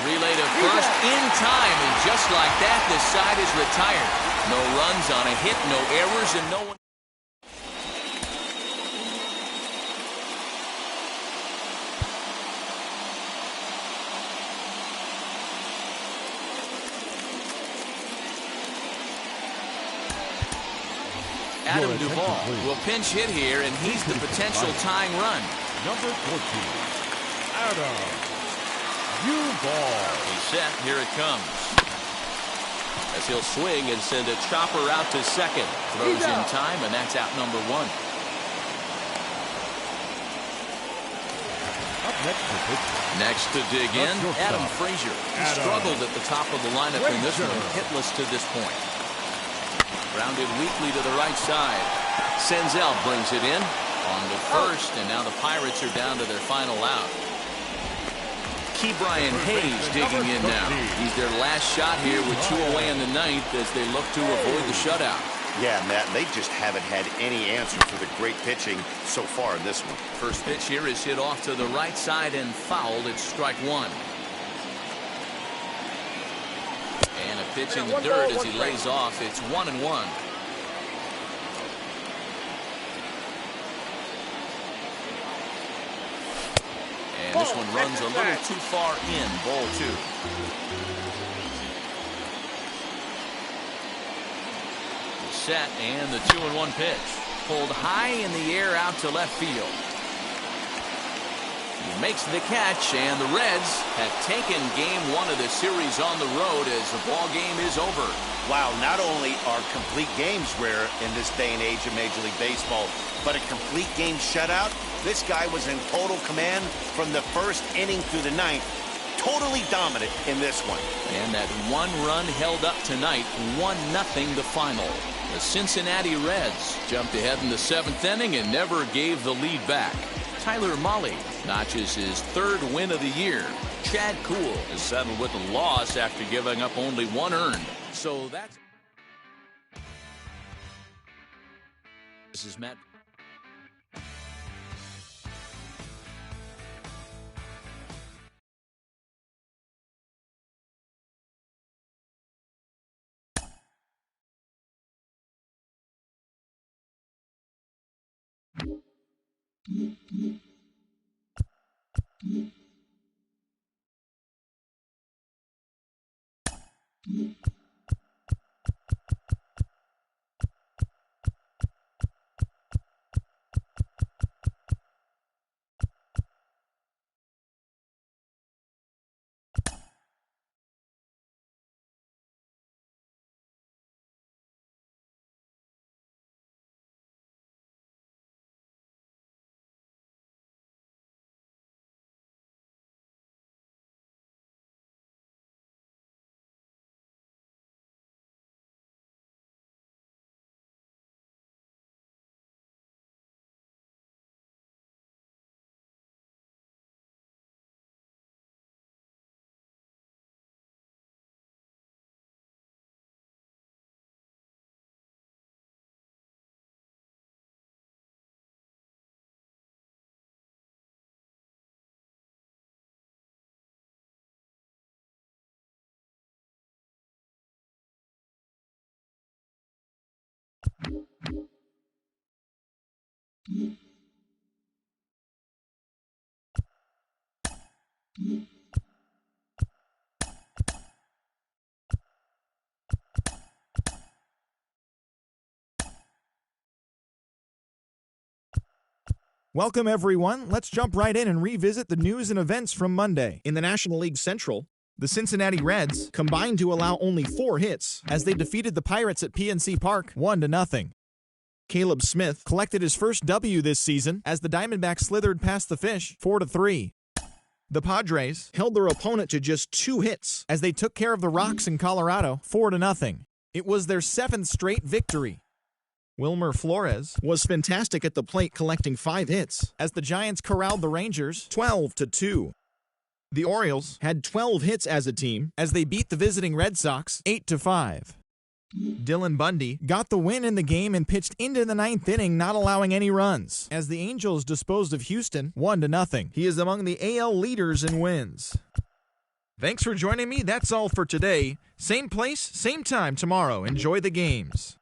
Relay to first in time, and just like that, this side is retired. No runs on a hit, no errors, and no one. Adam Duvall will pinch hit here, and he's the potential tying run. Number 14, Adam Duvall. He's set. Here it comes. as he'll swing and send a chopper out to second. Throws in time, and that's out number one. Up next for Pittsburgh. Next to dig in, Adam Frazier. He struggled at the top of the lineup in this one, hitless to this point. Grounded weakly to the right side. Senzel brings it in on the first, and now the Pirates are down to their final out. Brian Hayes digging in now. He's their last shot here with 2 away in the ninth as they look to avoid the shutout. Yeah, Matt, they just haven't had any answer for the great pitching so far in this one. First pitch here is hit off to the right side and fouled. It's strike one. And a pitch in the dirt as he lays off. It's 1-1. And this one runs a little too far in. Ball 2. Set, and the 2-1 pitch. Pulled high in the air out to left field. He makes the catch, and the Reds have taken game 1 of the series on the road as the ball game is over. Wow, not only are complete games rare in this day and age of Major League Baseball, but a complete game shutout. This guy was in total command from the first inning through the ninth. Totally dominant in this one. And that 1 run held up tonight, 1-0 the final. The Cincinnati Reds jumped ahead in the 7th inning and never gave the lead back. Tyler Mahle notches his 3rd win of the year. Chad Kuhl is settled with a loss after giving up only 1 earned. So that's... This is Matt. Welcome, everyone. Let's jump right in and revisit the news and events from Monday. In the National League Central, the Cincinnati Reds combined to allow only 4 hits as they defeated the Pirates at PNC Park 1-0. Caleb Smith collected his first W this season as the Diamondbacks slithered past the Fish 4-3. The Padres held their opponent to just 2 hits as they took care of the Rocks in Colorado 4-0. It was their 7th straight victory. Wilmer Flores was fantastic at the plate, collecting 5 hits as the Giants corralled the Rangers 12-2. The Orioles had 12 hits as a team as they beat the visiting Red Sox 8-5. Dylan Bundy got the win in the game and pitched into the 9th inning, not allowing any runs, as the Angels disposed of Houston 1-0. He is among the AL leaders in wins. Thanks for joining me. That's all for today. Same place, same time tomorrow. Enjoy the games.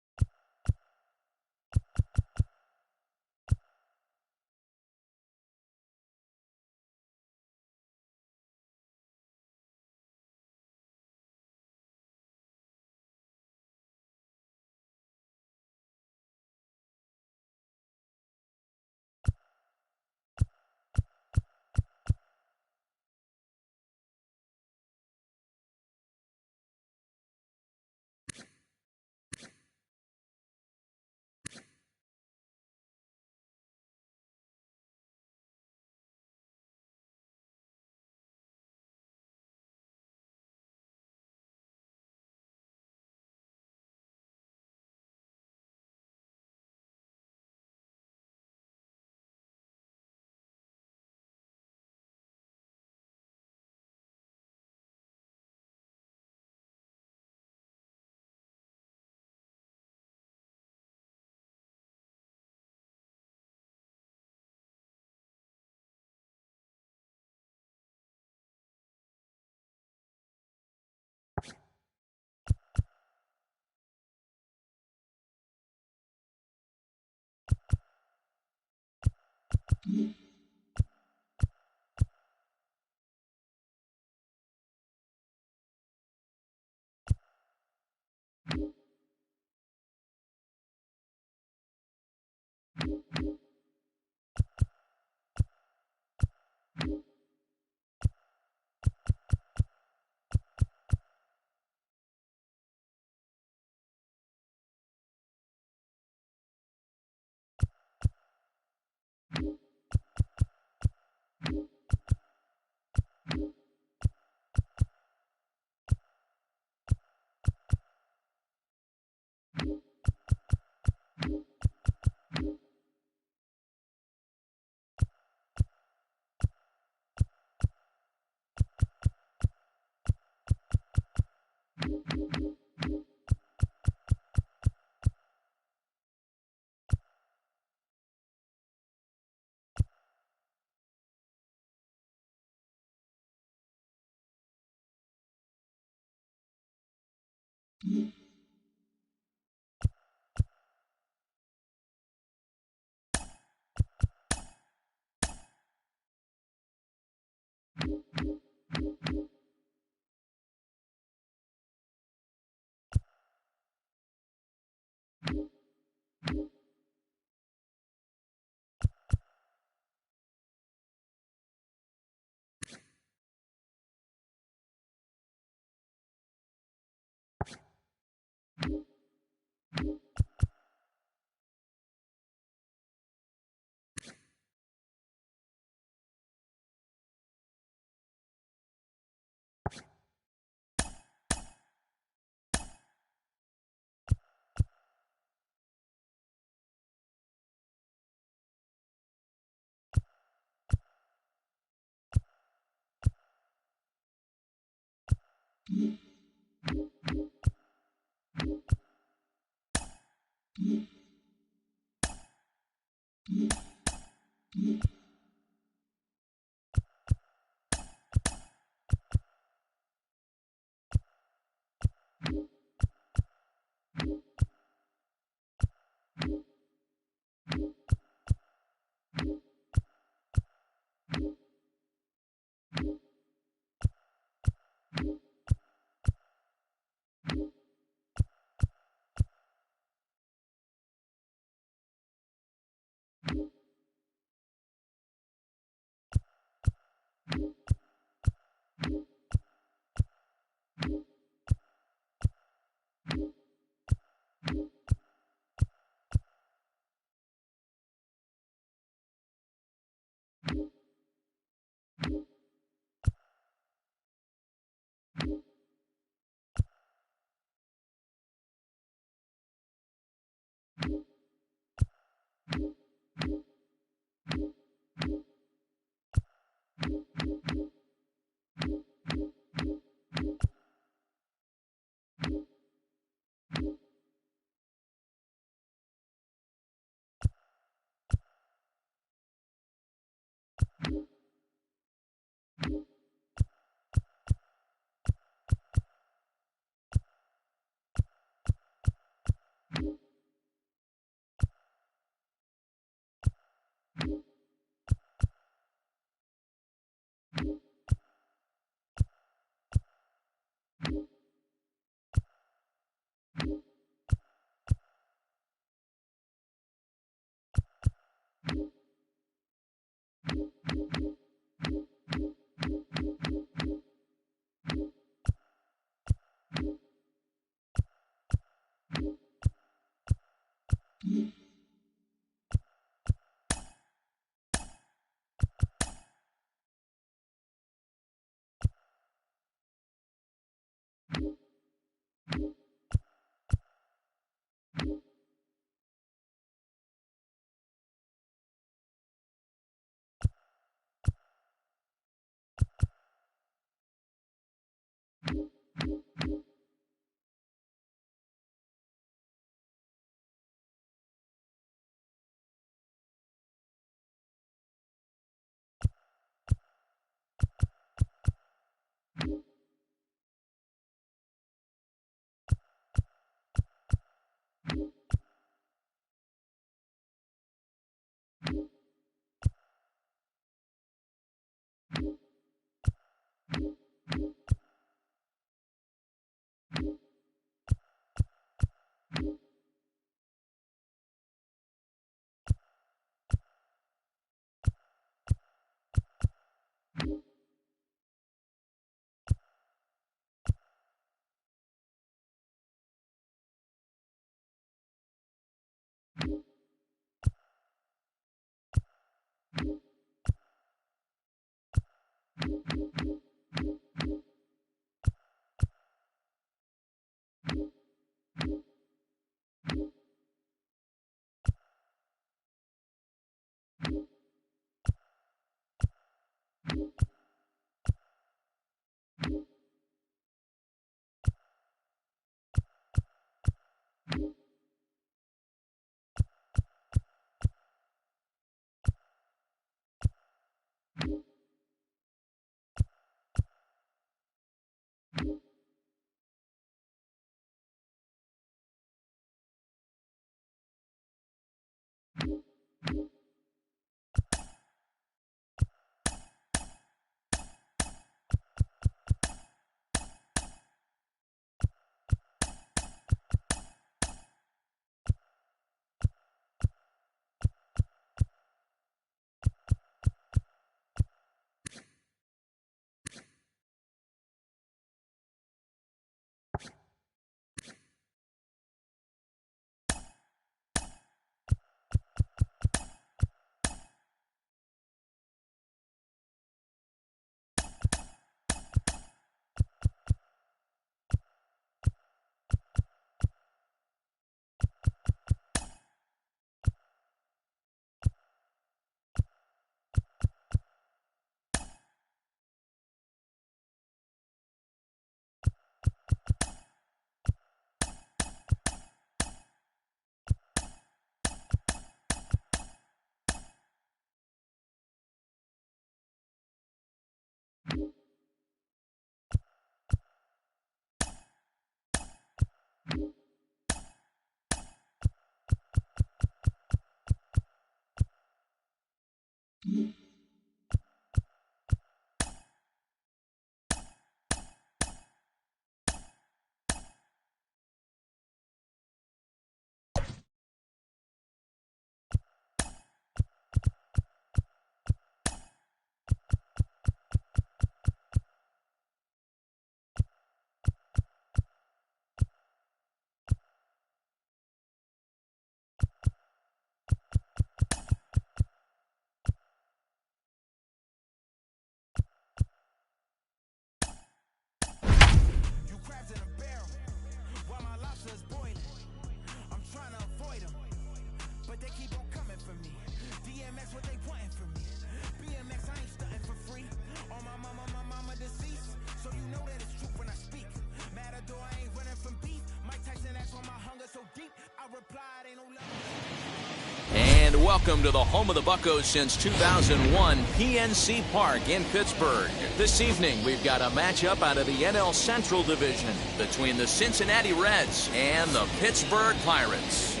And welcome to the home of the Buccos since 2001, PNC Park in Pittsburgh. This evening, we've got a matchup out of the NL Central Division between the Cincinnati Reds and the Pittsburgh Pirates.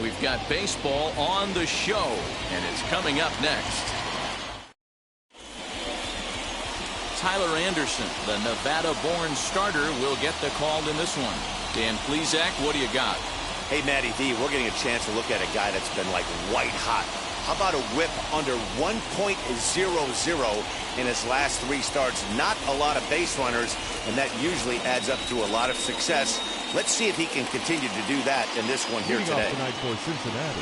We've got baseball on the show, and it's coming up next. Tyler Anderson, the Nevada-born starter, will get the call in this one. Dan Plesac, what do you got? Hey, Matty D, we're getting a chance to look at a guy that's been like white hot. How about a whip under 1.00 in his last 3 starts? Not a lot of base runners, and that usually adds up to a lot of success. Let's see if he can continue to do that in this one here today. Tonight for Cincinnati,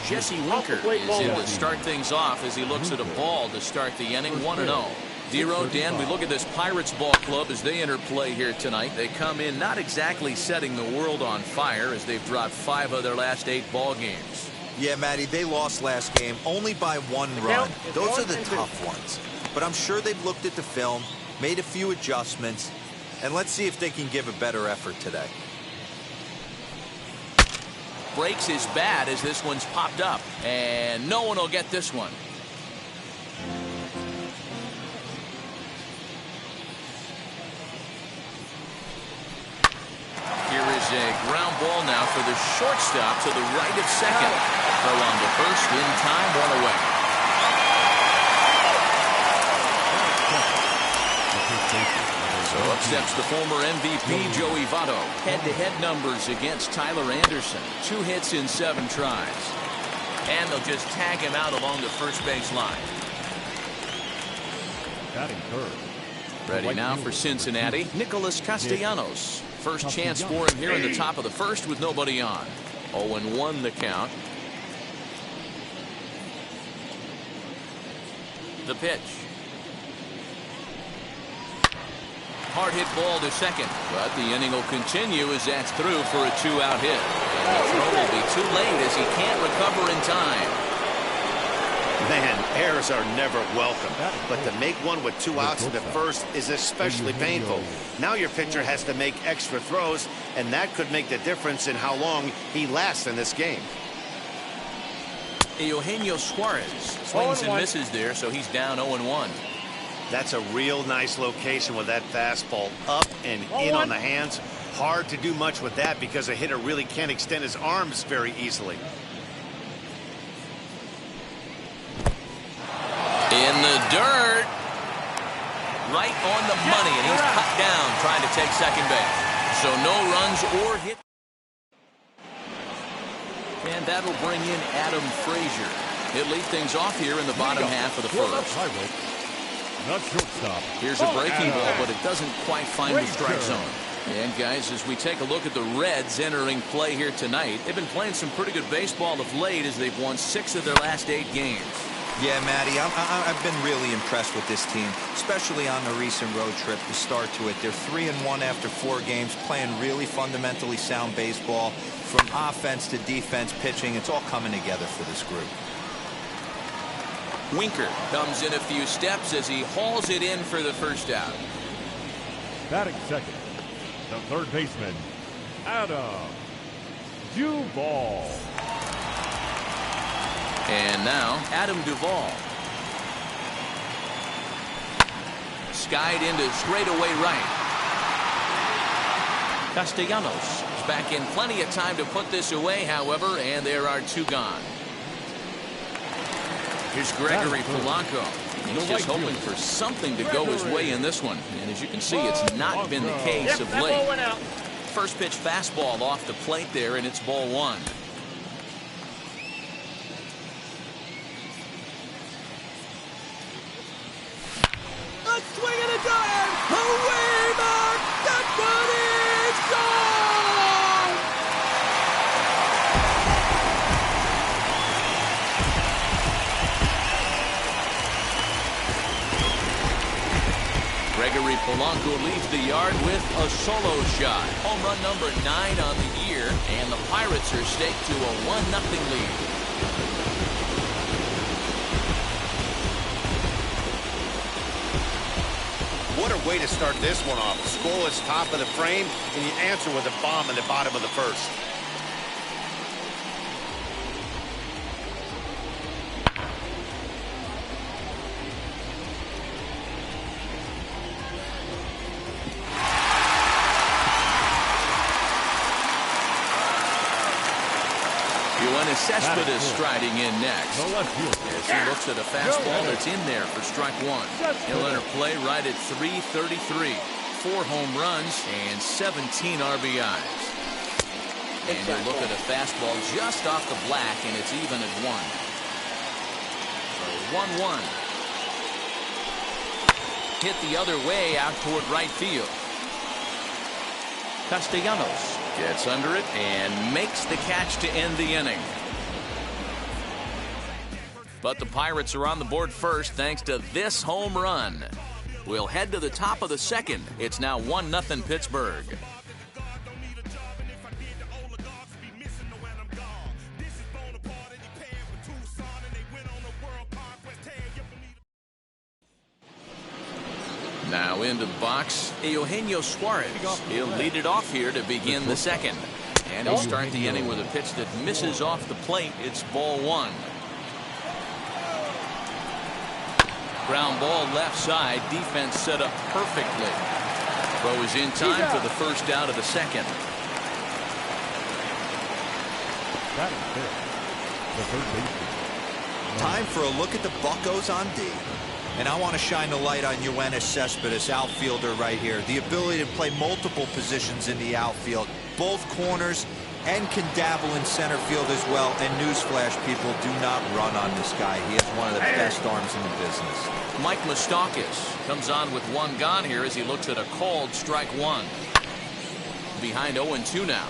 Jesse Winker is in to start things off as he looks at a ball to start the inning. 1-0. Dero, Dan, we look at this Pirates ball club as they enter play here tonight. They come in not exactly setting the world on fire as they've dropped 5 of their last 8 ball games. Yeah, Matty, they lost last game only by 1 run. Those are the tough ones. But I'm sure they've looked at the film, made a few adjustments, and let's see if they can give a better effort today. Breaks his bat as this one's popped up, and no one will get this one. A ground ball now for the shortstop to the right of second. Throw on to first in time, 1 away. So up steps the former MVP Joey Votto. Head-to-head numbers against Tyler Anderson. 2 hits in 7 tries. And they'll just tag him out along the first base line. batting third. Ready now for Cincinnati, Nicholas Castellanos. First chance for him here in the top of the first with nobody on. 0-1 the count. The pitch. Hard hit ball to second, but the inning will continue as that's through for a 2-out hit. And the throw will be too late as he can't recover in time. Man, errors are never welcome, but to make one with 2 outs in the first is especially painful. Now your pitcher has to make extra throws, and that could make the difference in how long he lasts in this game. Eugenio Suarez swings and misses there, so he's down 0-1. That's a real nice location with that fastball up and in on the hands. Hard to do much with that because a hitter really can't extend his arms very easily. In the dirt. Right on the money, and he's cut down trying to take second base. So no runs or hit. And that'll bring in Adam Frazier. He'll lead things off here in the bottom half of the first. Not shortstop. Here's a breaking ball, but it doesn't quite find the strike zone. And guys, as we take a look at the Reds entering play here tonight, they've been playing some pretty good baseball of late as they've won 6 of their last 8 games. Yeah, Matty, I've been really impressed with this team, especially on the recent road trip to start to it. They're 3-1 after 4 games, playing really fundamentally sound baseball. From offense to defense, pitching, it's all coming together for this group. Winker comes in a few steps as he hauls it in for the first out. Batting second, the third baseman, Adam Duvall. And now, Adam Duvall. Skied into straightaway right. Castellanos is back in plenty of time to put this away, however, and there are 2 gone. Here's Gregory Polanco. He's just hoping for something to go his way in this one. And as you can see, it's not been the case of late. First pitch fastball off the plate there, and it's ball 1. A swing and a dive! Away back! That one is gone! Gregory Polanco leaves the yard with a solo shot. Home run number 9 on the year, and the Pirates are staked to a 1-0 lead. What a way to start this one off. Scoreless top of the frame, and you answer with a bomb in the bottom of the first. Cespedes striding in next. As he looks at a fastball that's in there for strike one. He'll enter play right at 333. 4 home runs and 17 RBIs. And you look at a fastball just off the black, and it's even at 1. So 1-1. Hit the other way out toward right field. Castellanos gets under it and makes the catch to end the inning. But the Pirates are on the board first thanks to this home run. We'll head to the top of the second. It's now 1-0 Pittsburgh. Now into the box, Eugenio Suarez. He'll lead it off here to begin the second. And he'll start the inning with a pitch that misses off the plate. It's ball 1. Ground ball left side. Defense set up perfectly. Throw is in time for the first out of the second. Time for a look at the Buccos on D. And I want to shine the light on Yoenis Cespedes, outfielder right here. The ability to play multiple positions in the outfield, both corners, and can dabble in center field as well. And newsflash, people, do not run on this guy. He has one of the best arms in the business. Mike Moustakas comes on with 1 gone here as he looks at a called strike 1. Behind 0-2 now.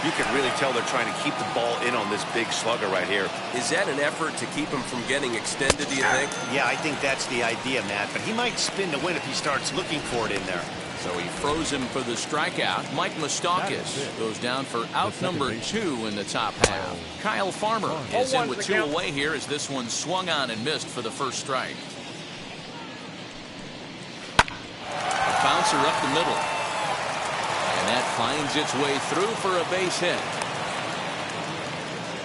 You can really tell they're trying to keep the ball in on this big slugger right here. Is that an effort to keep him from getting extended, do you think? Yeah, I think that's the idea, Matt. But he might spin to win if he starts looking for it in there. So he froze him for the strikeout. Mike Moustakas goes down for out number 2 in the top half. Kyle Farmer is in with 2 away here as this one swung on and missed for the first strike. A bouncer up the middle. And that finds its way through for a base hit.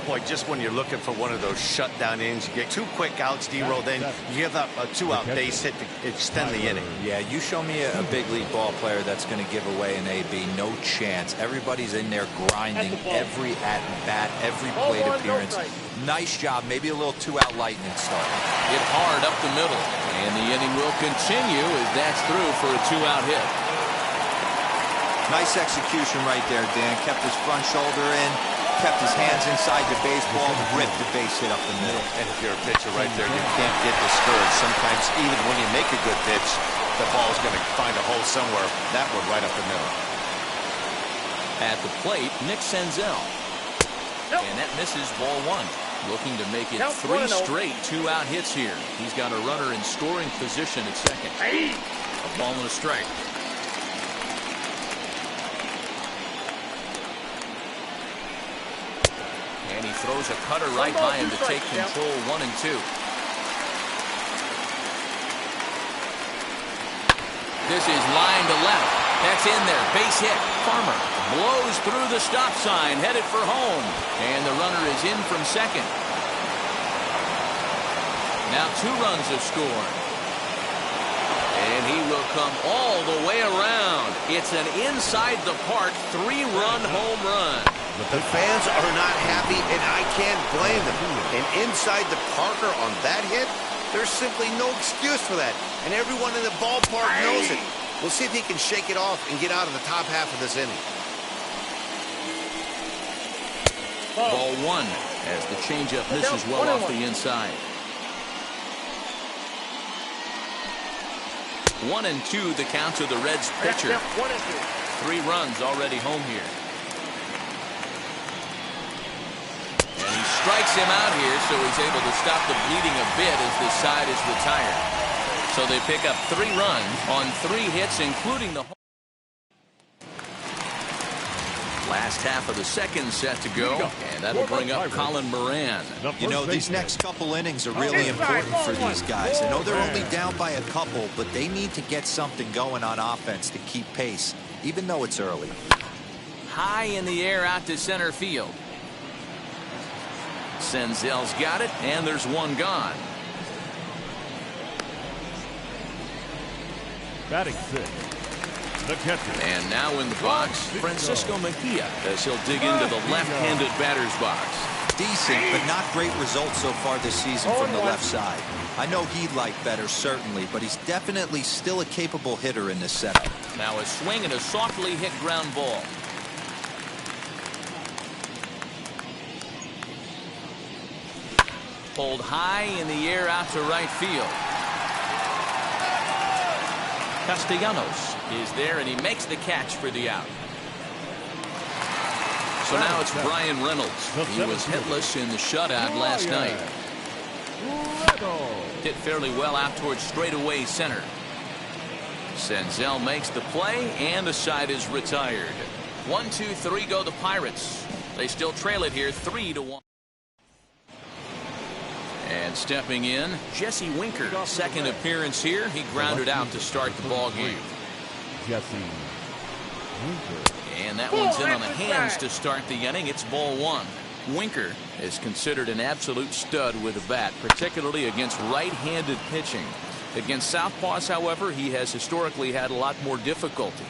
Boy, just when you're looking for one of those shutdown innings, you get 2 quick outs, D-roll, then you give up a 2-out base hit to extend the inning. Yeah, you show me a big league ball player that's going to give away an AB. No chance. Everybody's in there grinding every at-bat, every plate appearance. Nice job. Maybe a little 2-out lightning start. Hit hard up the middle. And the inning will continue as that's through for a 2-out hit. Nice execution right there, Dan. Kept his front shoulder in, kept his hands inside the baseball, ripped the base hit up the middle. And if you're a pitcher right there, you can't get discouraged. Sometimes even when you make a good pitch, the ball's going to find a hole somewhere. That one right up the middle. At the plate, Nick Senzel. And that misses ball 1. Looking to make it 3 straight 2-out hits here. He's got a runner in scoring position at second. A ball and a strike. And he throws a cutter right by him to take control 1 and 2. This is line to left. That's in there. Base hit. Farmer blows through the stop sign, headed for home. And the runner is in from second. Now 2 runs have scored. And he will come all the way around. It's an inside the park 3-run home run. The fans are not happy, and I can't blame them. And inside the Parker on that hit, there's simply no excuse for that. And everyone in the ballpark knows it. We'll see if he can shake it off and get out of the top half of this inning. Ball 1 as the changeup misses well off the inside. 1-2 the count to the Reds pitcher. 3 runs already home here. And he strikes him out here, so he's able to stop the bleeding a bit as this side is retired. So they pick up 3 runs on 3 hits, including the home. Last half of the second set to go, and that'll bring up Colin Moran. You know, these next couple innings are really important for these guys. I know they're only down by a couple, but they need to get something going on offense to keep pace, even though it's early. High in the air out to center field. Senzel's got it, and there's 1 gone. Batting 6, the catcher. And now in the box, Francisco Mejia as he'll dig into the left-handed batter's box. decent, but not great results so far this season from the left side. I know he'd like better, certainly, but he's definitely still a capable hitter in this setup. Now a swing and a softly hit ground ball. Pulled high in the air out to right field. Castellanos is there, and he makes the catch for the out. So now it's Brian Reynolds. He was hitless in the shutout last night. Hit fairly well out towards straightaway center. Senzel makes the play, and the side is retired. 1-2-3 go the Pirates. They still trail it here 3-1. And stepping in, Jesse Winker. Second appearance here. He grounded out to start the ball game. Jesse Winker. And that one's in on the hands to start the inning. It's ball one. Winker is considered an absolute stud with a bat, particularly against right-handed pitching. Against southpaws, however, he has historically had a lot more difficulty.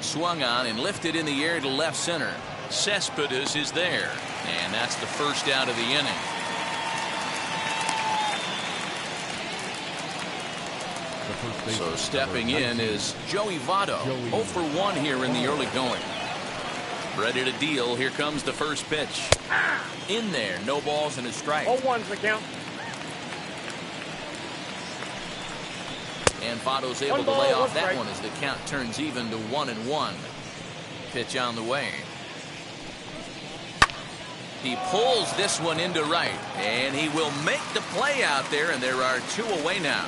Swung on and lifted in the air to left center. Cespedes is there, and that's the first out of the inning. So stepping in is Joey Votto. 0 for 1 here in the early going. Ready to deal. Here comes the first pitch. In there, no balls and a strike. 0-1's the count. And Votto's able to lay off that one as the count turns even to 1-1. Pitch on the way. He pulls this one into right, and he will make the play out there, and there are 2 away now.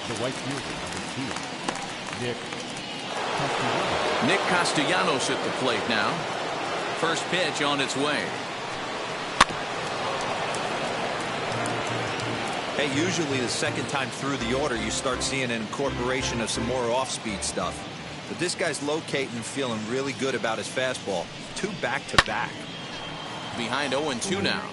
The right fielder, number 2, Nick Castellanos at the plate now. First pitch on its way. Hey, usually the second time through the order, you start seeing an incorporation of some more off-speed stuff. But this guy's locating and feeling really good about his fastball. 2 back-to-back. Behind 0-2 now.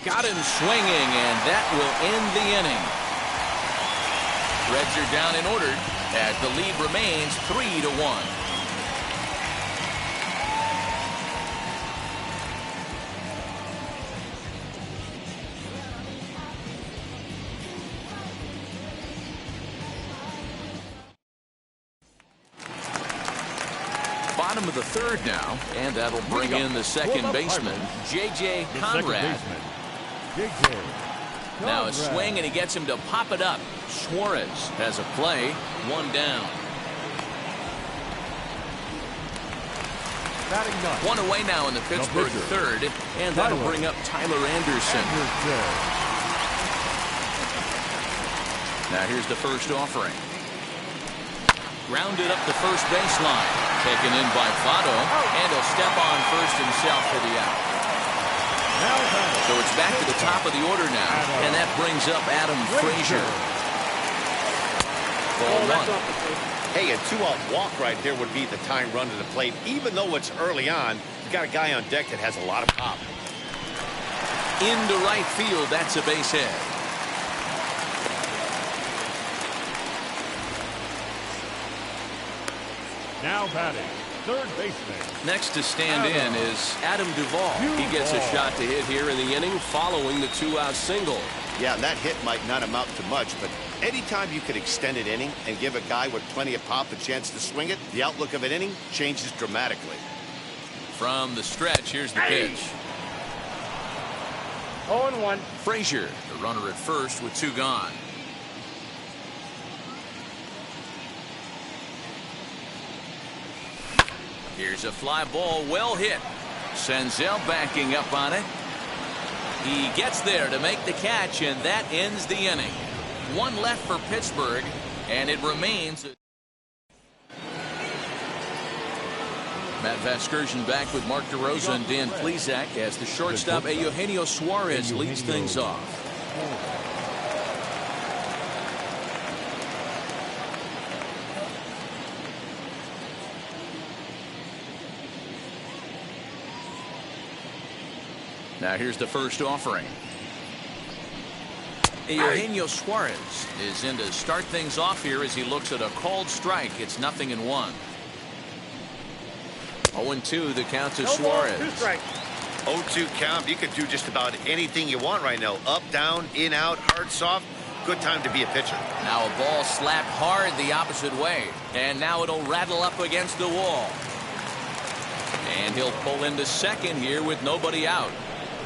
Got him swinging, and that will end the inning. Reds are down and ordered as the lead remains 3-1. Bottom of the third now, and that'll bring in the second baseman, J.J. Conrad. Now a swing, and he gets him to pop it up. Suarez has a play, 1 down. 1 away now in the Pittsburgh third, and that'll bring up Tyler Anderson. Now here's the first offering. Grounded up the first baseline. Taken in by Votto, and he'll step on first himself for the out. So it's back to the top of the order now, and that brings up Adam Frazier. Ball 1. Hey, a 2-out walk right there would be the time run to the plate. Even though it's early on, you got a guy on deck that has a lot of pop. Into right field, that's a base hit. Now batting, third baseman. Next to stand in is Adam Duvall. He gets a shot to hit here in the inning following the 2-out single. Yeah, that hit might not amount to much, but anytime you can extend an inning and give a guy with plenty of pop a chance to swing it, the outlook of an inning changes dramatically. From the stretch, here's the pitch. 0-1. Frazier, the runner at first with 2 gone. Here's a fly ball, well hit. Senzel backing up on it. He gets there to make the catch, and that ends the inning. 1 left for Pittsburgh, and it remains. Matt Vasgersian back with Mark DeRosa and Dan Plesac as the shortstop Eugenio Suarez leads things off. Now here's the first offering. Eugenio Suarez is in to start things off here as he looks at a called strike. It's 0-1. 0-2 the count to Suarez. 0-2 count. You could do just about anything you want right now. Up, down, in, out, hard, soft. Good time to be a pitcher. Now a ball slapped hard the opposite way. And now it'll rattle up against the wall. And he'll pull into second here with nobody out.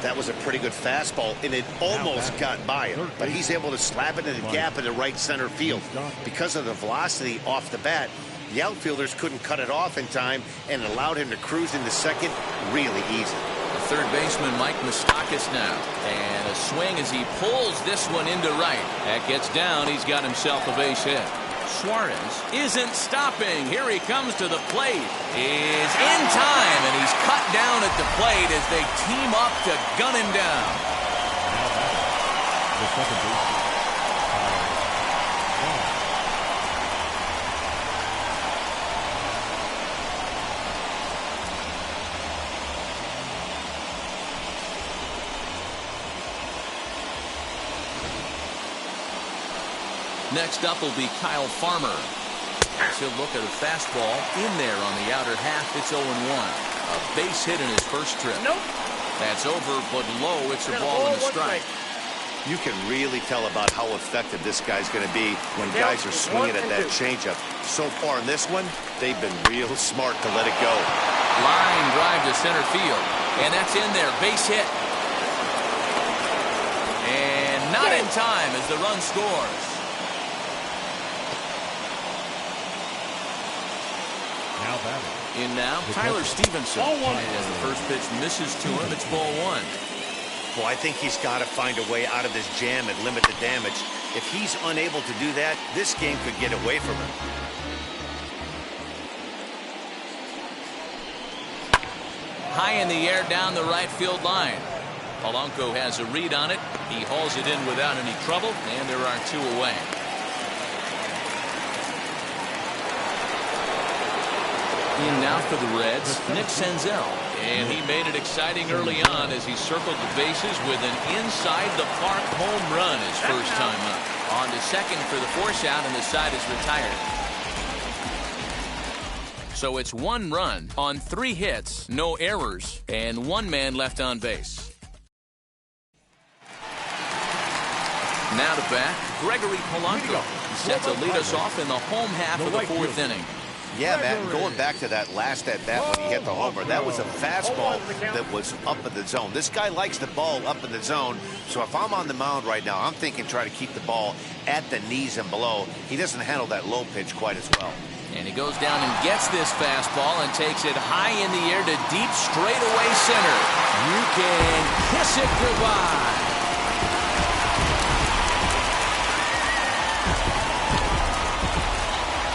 That was a pretty good fastball, and it almost got by him. But he's able to slap it in the gap in the right center field. Because of the velocity off the bat, the outfielders couldn't cut it off in time and allowed him to cruise into second really easy. The third baseman, Mike Moustakas now. And a swing as he pulls this one into right. That gets down. He's got himself a base hit. Suarez isn't stopping. Here he comes to the plate. Is in time, and he's cut down at the plate as they team up to gun him down. The second baseman. Next up will be Kyle Farmer. He'll look at a fastball in there on the outer half. It's 0-1. A base hit in his first trip. That's over, but low. It's a ball and a strike. You can really tell about how effective this guy's going to be when guys are swinging at that changeup. So far in this one, they've been real smart to let it go. Line drive to center field. And that's in there. Base hit. And not in time as the run scores. In now, Tyler Stevenson. As the first pitch misses to him, it's ball one. Well, I think he's got to find a way out of this jam and limit the damage. If he's unable to do that, this game could get away from him. High in the air down the right field line. Polanco has a read on it. He hauls it in without any trouble, and there are two away. In now for the Reds, Nick Senzel. And he made it exciting early on as he circled the bases with an inside-the-park home run his first time up. On to second for the force out, and the side is retired. So it's 1 run on 3 hits, no errors, and 1 man left on base. Now to bat, Gregory Polanco. He's set to lead us off in the home half of the 4th inning. Yeah, Matt, and going back to that last at-bat when he hit the homer, that was a fastball that was up in the zone. This guy likes the ball up in the zone, so if I'm on the mound right now, I'm thinking try to keep the ball at the knees and below. He doesn't handle that low pitch quite as well. And he goes down and gets this fastball and takes it high in the air to deep straightaway center. You can kiss it goodbye.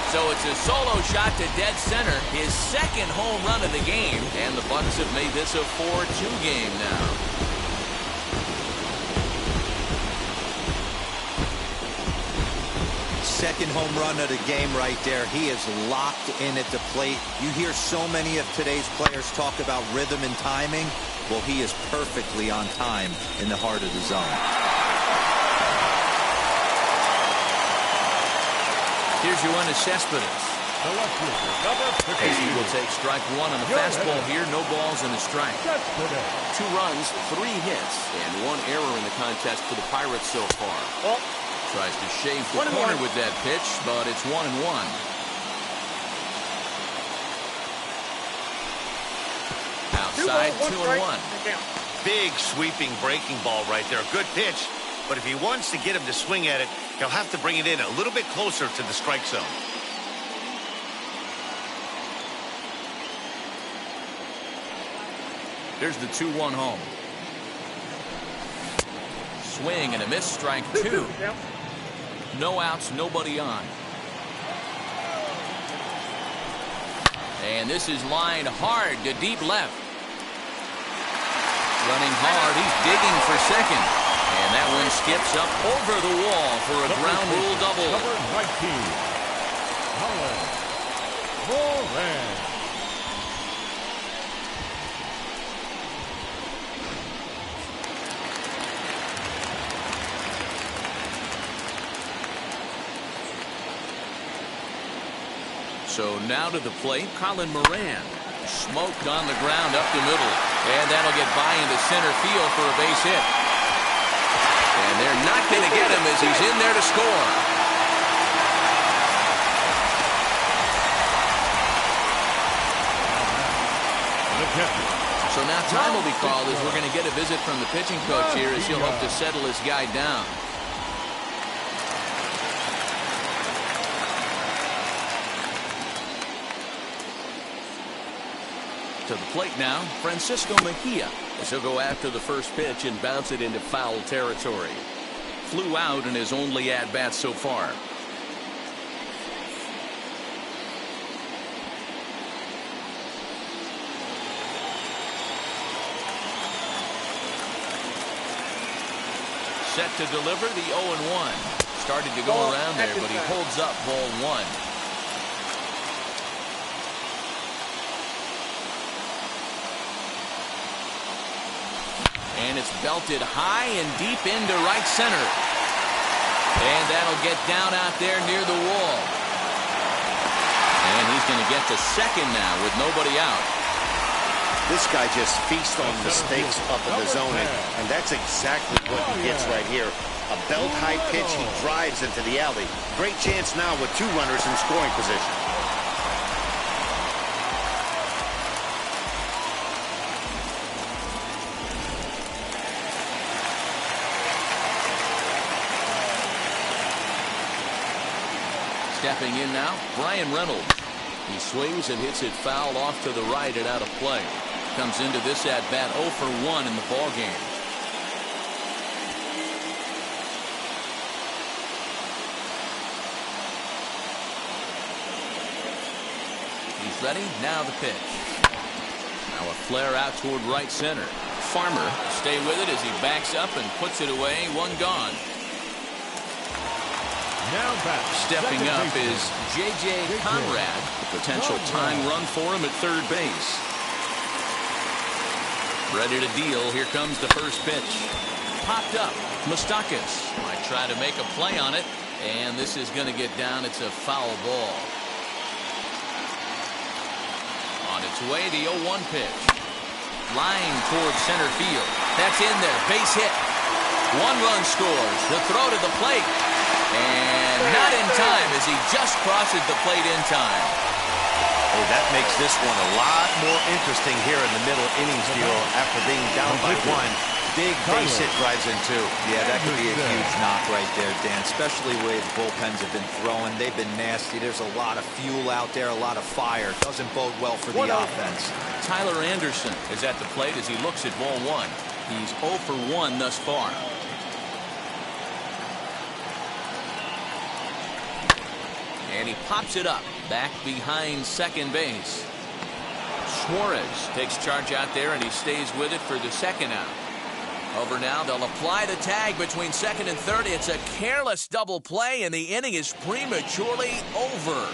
So it's a solo shot to dead center, his 2nd home run of the game, and the Bucs have made this a 4-2 game now. Second home run of the game right there. He is locked in at the plate. You hear so many of today's players talk about rhythm and timing. Well, he is perfectly on time in the heart of the zone. Here's Yoenis Cespedes. As he will take strike 1 on the fastball here. No balls and a strike. 2 runs, 3 hits, and 1 error in the contest for the Pirates so far. Tries to shave the corner with that pitch, but it's 1-1. Outside, 2-1. Big sweeping breaking ball right there. Good pitch. But if he wants to get him to swing at it, he'll have to bring it in a little bit closer to the strike zone. There's the 2-1 home. Swing and a miss, strike 2. No outs, nobody on. And this is lined hard to deep left. Running hard, he's digging for second. And that one skips up over the wall for a ground rule double. Number 19, Moran. So now to the plate, Colin Moran. Smoked on the ground up the middle. And that'll get by into center field for a base hit. And they're not going to get him as he's in there to score. So now time will be called as we're going to get a visit from the pitching coach here as he'll hope to settle his guy down. To the plate now, Francisco Mejia, as he'll go after the first pitch and bounce it into foul territory. Flew out in his only at-bat so far. Set to deliver the 0-1. Started to go around there, but he holds up ball 1. And it's belted high and deep into right center. And that'll get down out there near the wall. And he's going to get to second now with nobody out. This guy just feasts on mistakes up in the zone, and that's exactly what he hits right here. A belt-high pitch, he drives into the alley. Great chance now with 2 runners in scoring position. Stepping in now, Brian Reynolds. He swings and hits it foul off to the right and out of play. Comes into this at-bat 0 for 1 in the ballgame. He's ready, now the pitch. Now a flare out toward right center. Farmer stay with it as he backs up and puts it away, 1 gone. Now back. Stepping up is J.J. Conrad. The potential tying run for him at third base. Ready to deal. Here comes the first pitch. Popped up. Moustakas might try to make a play on it. And this is going to get down. It's a foul ball. On its way, the 0-1 pitch. Line towards center field. That's in there. Base hit. 1 run scores. The throw to the plate. And not in time as he just crosses the plate in time. Oh, that makes this one a lot more interesting here in the middle innings deal after being down by 1. Big base hit drives in 2. Yeah, that could be a huge knock right there, Dan, especially the way the bullpens have been throwing. They've been nasty. There's a lot of fuel out there, a lot of fire. Doesn't bode well for the offense. Tyler Anderson is at the plate as he looks at ball 1. He's 0 for 1 thus far. And he pops it up back behind second base. Suarez takes charge out there and he stays with it for the second out. Over now, they'll apply the tag between second and third. It's a careless double play and the inning is prematurely over.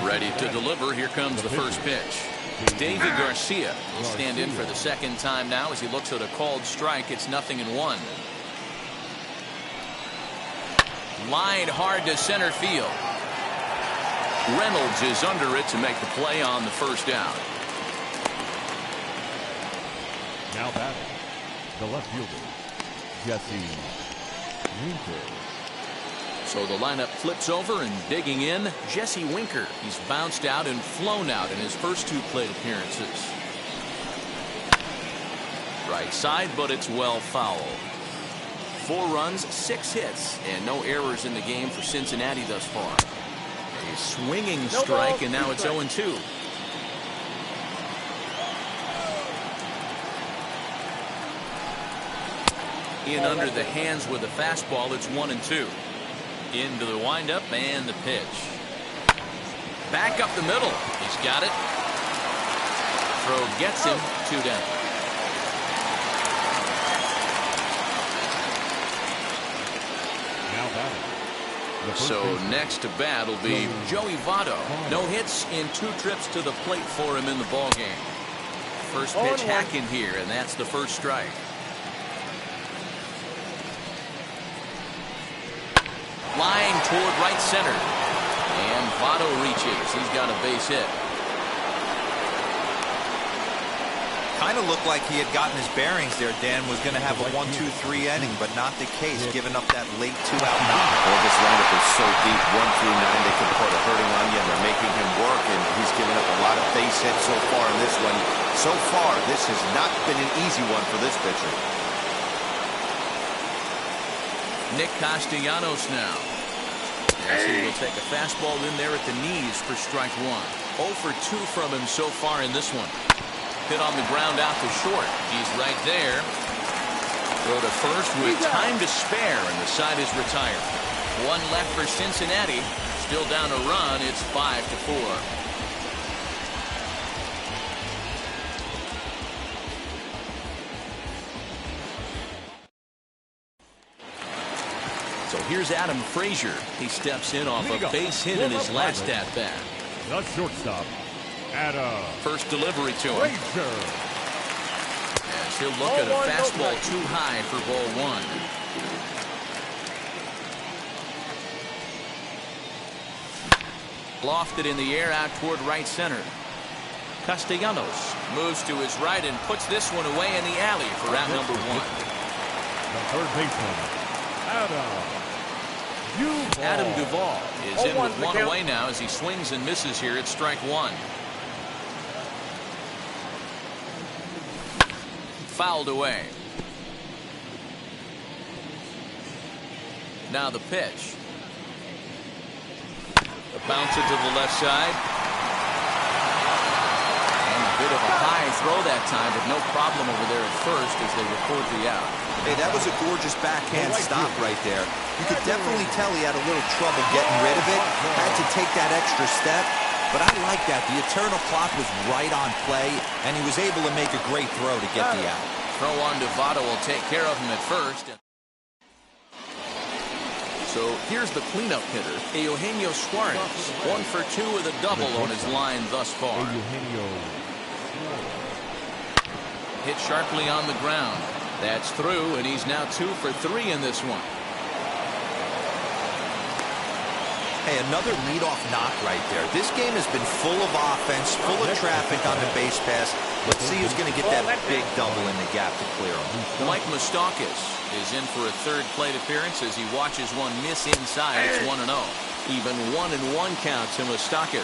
Ready to deliver. Here comes the first pitch. David Garcia will stand in for the second time now as he looks at a called strike. It's 0-1. Line hard to center field. Reynolds is under it to make the play on the first down. Now batting, the left fielder, Jesse Winker. So the lineup flips over and digging in, Jesse Winker. He's bounced out and flown out in his first 2 plate appearances. Right side, but it's well fouled. 4 runs, 6 hits, and no errors in the game for Cincinnati thus far. A swinging strike, and now it's 0-2. In under the hands with a fastball, it's 1-2. Into the windup and the pitch. Back up the middle. He's got it. Throw gets him 2 down. So next to bat will be Joey Votto. No hits in 2 trips to the plate for him in the ballgame. First pitch hacking here, and that's the first strike. Line toward right center. And Votto reaches. He's got a base hit. Kind of looked like he had gotten his bearings there. Dan was going to have a 1-2-3 inning, but not the case, giving up that late 2-out knock. Well, this lineup is so deep, 1 through 9, they can put a hurting on you, and they're making him work, and he's given up a lot of base hits so far in this one. So far, this has not been an easy one for this pitcher. Nick Castellanos now. As he will take a fastball in there at the knees for strike 1. 0 for 2 from him so far in this one. Hit on the ground out to short. He's right there. Throw to first with time to spare, and the side is retired. 1 left for Cincinnati. Still down a run. It's 5-4. So here's Adam Frazier. He steps in off a base hit in his last at-bat. The shortstop, Adam. First delivery to him. Frazier. As he'll look at a fastball too high for ball 1. Lofted in the air out toward right center. Castellanos moves to his right and puts this one away in the alley for out number 1. The third baseman, Adam Duvall is in with 1 away now as he swings and misses here at strike 1. Fouled away. Now the pitch. The bounce it to the left side. And a bit of a high throw that time, but no problem over there at first as they record the out. Hey, that was a gorgeous backhand stop right there. You could definitely tell he had a little trouble getting rid of it. Had to take that extra step. But I like that. The eternal clock was right on play, and he was able to make a great throw to get the out. Throw on to Votto will take care of him at first. So here's the cleanup hitter, Eugenio Suarez. 1 for 2 with a double on his line thus far. Hit sharply on the ground. That's through, and he's now 2 for 3 in this one. Hey, another leadoff knock right there. This game has been full of offense, full of traffic on the base pass. Let's see who's going to get that big double in the gap to clear him. Mike Moustakas is in for a third plate appearance as he watches one miss inside. It's 1-0. Even 1-1 count to Moustakas.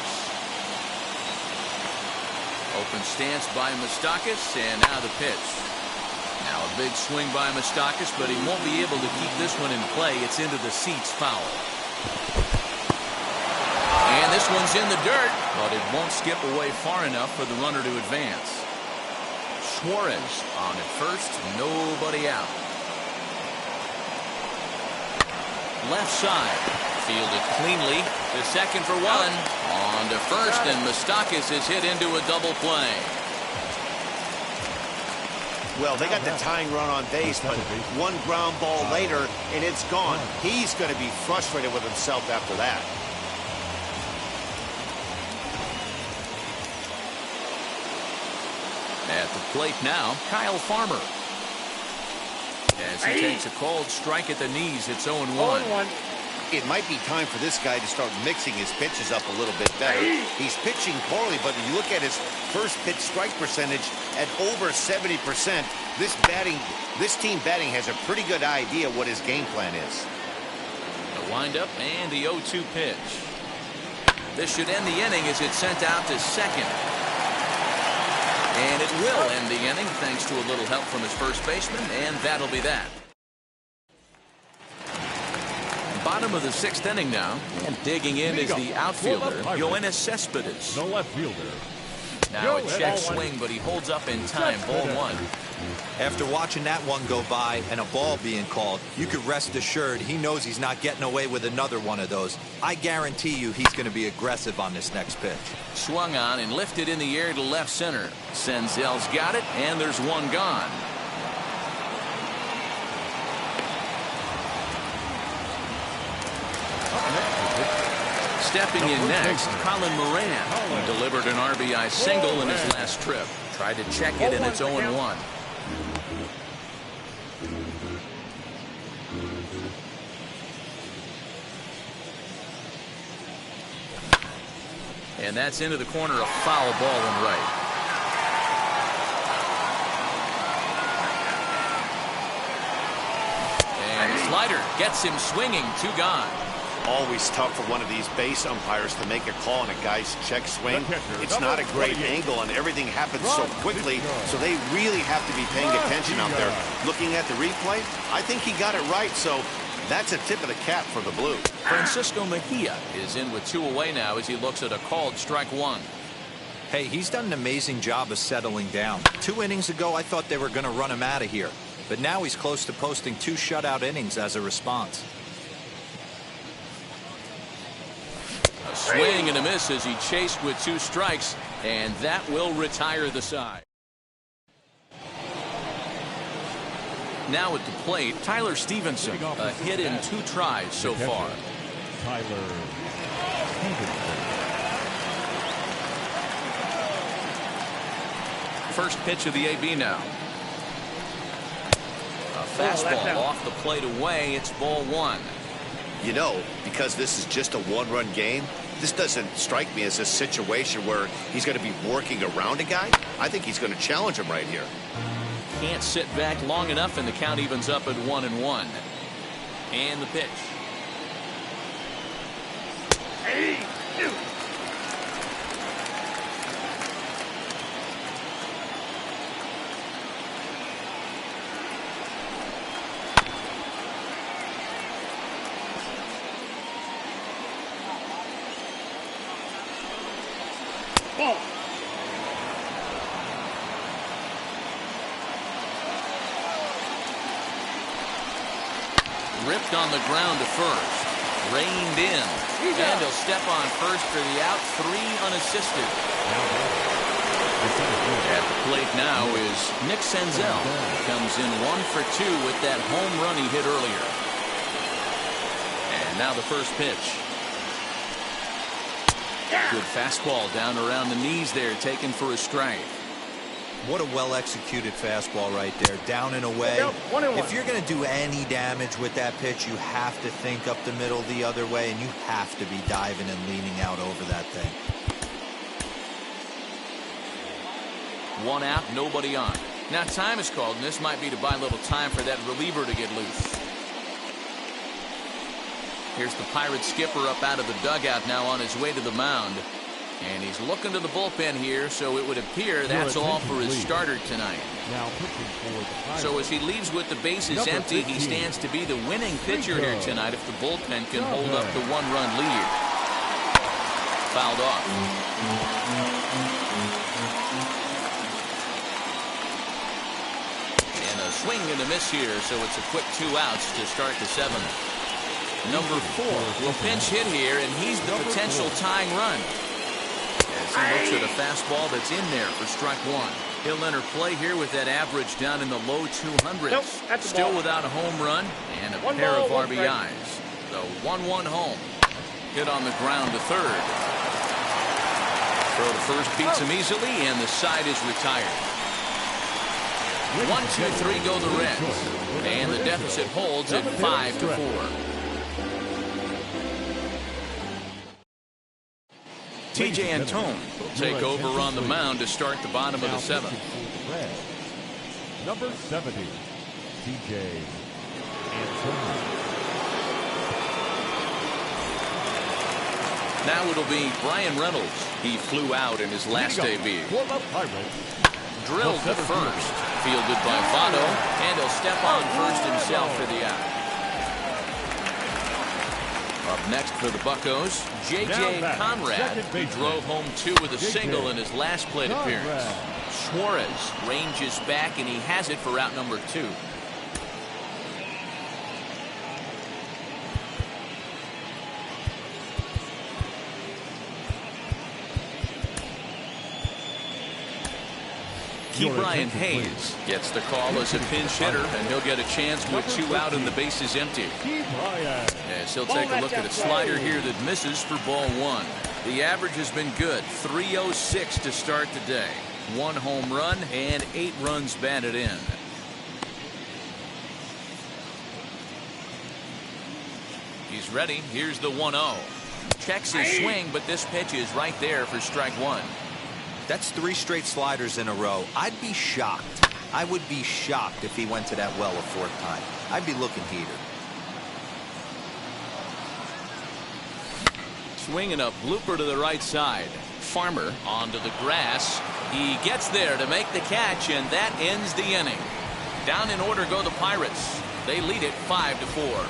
Open stance by Moustakas, and now the pitch. Now a big swing by Moustakas, but he won't be able to keep this one in play. It's into the seats, foul. And this one's in the dirt, but it won't skip away far enough for the runner to advance. Suarez on at first, nobody out. Left side, fielded cleanly. The second for 1. On to first, and Moustakas is hit into a double play. Well, they got the tying run on base, but 1 ground ball later, and it's gone. He's going to be frustrated with himself after that. At the plate now, Kyle Farmer. As he takes a called strike at the knees, it's 0-1. It might be time for this guy to start mixing his pitches up a little bit better. He's pitching poorly, but when you look at his first pitch strike percentage at over 70%, this team batting has a pretty good idea what his game plan is. The windup and the 0-2 pitch. This should end the inning as it's sent out to second. And it will end the inning thanks to a little help from his first baseman, and that'll be that. Bottom of the 6th inning now, and digging in is the outfielder, Yoenis Cespedes. The left fielder. Now a check swing, but he holds up in time. Ball 1. After watching that one go by and a ball being called, you could rest assured he knows he's not getting away with another one of those. I guarantee you he's going to be aggressive on this next pitch. Swung on and lifted in the air to left center. Senzel's got it, and there's 1 gone. Stepping in next, Colin Moran, who delivered an RBI single in his last trip. Tried to check it, and it's 0-1. And that's into the corner, a foul ball and right. And the slider gets him swinging, 2 gone. Always tough for one of these base umpires to make a call on a guy's check swing. It's not a great angle, and everything happens so quickly, so they really have to be paying attention out there. Looking at the replay, I think he got it right, so that's a tip of the cap for the Blue. Francisco Mejia is in with 2 away now as he looks at a called strike 1. Hey, he's done an amazing job of settling down. 2 innings ago, I thought they were going to run him out of here. But now he's close to posting 2 shutout innings as a response. A swing and a miss as he chased with 2 strikes, and that will retire the side. Now at the plate, Tyler Stevenson, a hit in 2 tries so far. Tyler Stevenson. First pitch of the AB now. A fastball off the plate away. It's ball 1. You know, because this is just a 1-run game, this doesn't strike me as a situation where he's going to be working around a guy. I think he's going to challenge him right here. Can't sit back long enough, and the count evens up at 1-1. And the pitch. Ball. Ripped on the ground to first. Reined in. And he'll step on first for the out. 3 unassisted. At the plate now is Nick Senzel. Comes in 1 for 2 with that home run he hit earlier. And now the first pitch. Good fastball down around the knees there, taken for a strike. What a well-executed fastball right there, down and away. If you're going to do any damage with that pitch, you have to think up the middle the other way, and you have to be diving and leaning out over that thing. 1 out, nobody on. Now time is called, and this might be to buy a little time for that reliever to get loose. Here's the Pirates skipper up out of the dugout now on his way to the mound. And he's looking to the bullpen here, so it would appear that's all for his starter tonight. So as he leaves with the bases empty, he stands to be the winning pitcher here tonight if the bullpen can hold up the 1-run lead. Fouled off. And a swing and a miss here, so it's a quick 2 outs to start the 7th. Number 4 will pinch hit here, and he's the potential tying run. As he looks at a fastball that's in there for strike 1. He'll enter play here with that average down in the low 200s. Still without a home run and a pair of RBIs. The 1-1 home. Hit on the ground to third. Throw to first beats him easily, and the side is retired. 1-2-3 go the Reds. And the deficit holds at 5-4. TJ Antone will take over on the mound to start the bottom of the 7th. Number 70, TJ Antone. Now it'll be Brian Reynolds. He flew out in his last debut. Drilled to first. Fielded by Votto, and he'll step on first himself for the out. Up next for the Buccos, J.J. Conrad, who drove home 2 with a single in his last plate appearance. Suarez ranges back, and he has it for out number 2. Brian Hayes gets the call as a pinch hitter, and he'll get a chance with 2 out and the bases empty. As he'll take a look at a slider here that misses for ball 1. The average has been good, 306 to start the day. 1 home run and 8 runs batted in. He's ready. Here's the 1-0. Checks his swing, but this pitch is right there for strike one. That's 3 straight sliders in a row. I'd be shocked. I would be shocked if he went to that well a 4th time. I'd be looking heated. Swinging a blooper to the right side. Farmer onto the grass. He gets there to make the catch, and that ends the inning. Down in order go the Pirates. They lead it 5-4.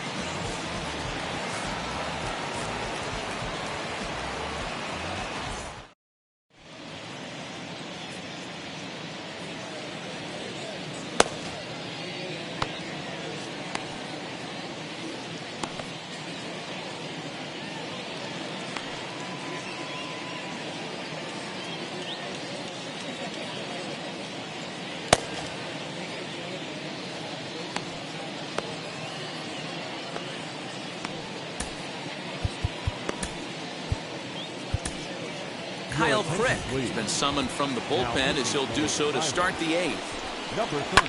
Kyle Crick has been summoned from the bullpen as he'll do so to start the 8th. Number 30.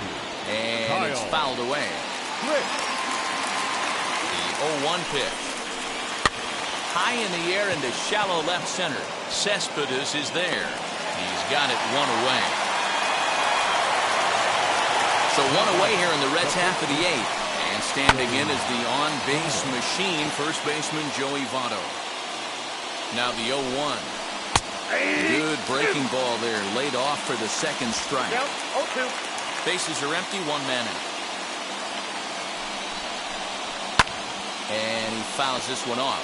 And it's fouled away. Crick. The 0-1 pitch. High in the air into shallow left center. Cespedes is there. He's got it 1 away. So 1 away here in the Reds' half of the 8th. And standing in is the on-base machine, first baseman Joey Votto. Now the 0-1. Good breaking ball there, laid off for the 2nd strike. Down 0-2. Bases are empty, 1 man out. And he fouls this one off.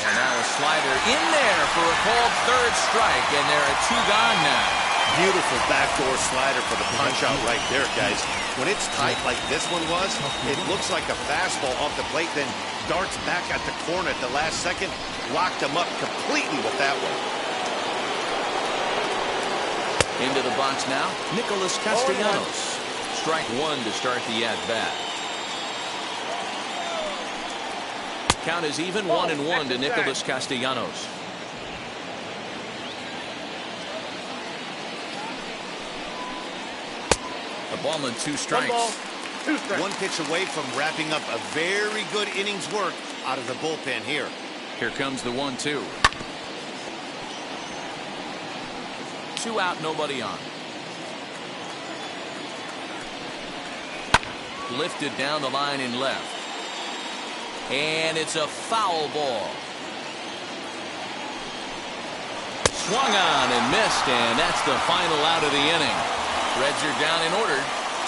And now a slider in there for a called 3rd strike, and there are 2 gone now. Beautiful backdoor slider for the punch out right there, guys. When it's tight like this one was, it looks like a fastball off the plate, then darts back at the corner at the last second. Locked him up completely with that one. Into the box now, Nicholas Castellanos. Strike 1 to start the at-bat. Count is even 1-1 to Nicholas Castellanos. The ball and 2 strikes. 2 strikes. 1 pitch away from wrapping up a very good innings work out of the bullpen here. Here comes the 1-2. 2 out, nobody on. Lifted down the line in left. And it's a foul ball. Swung on and missed, and that's the final out of the inning. Reds are down in order.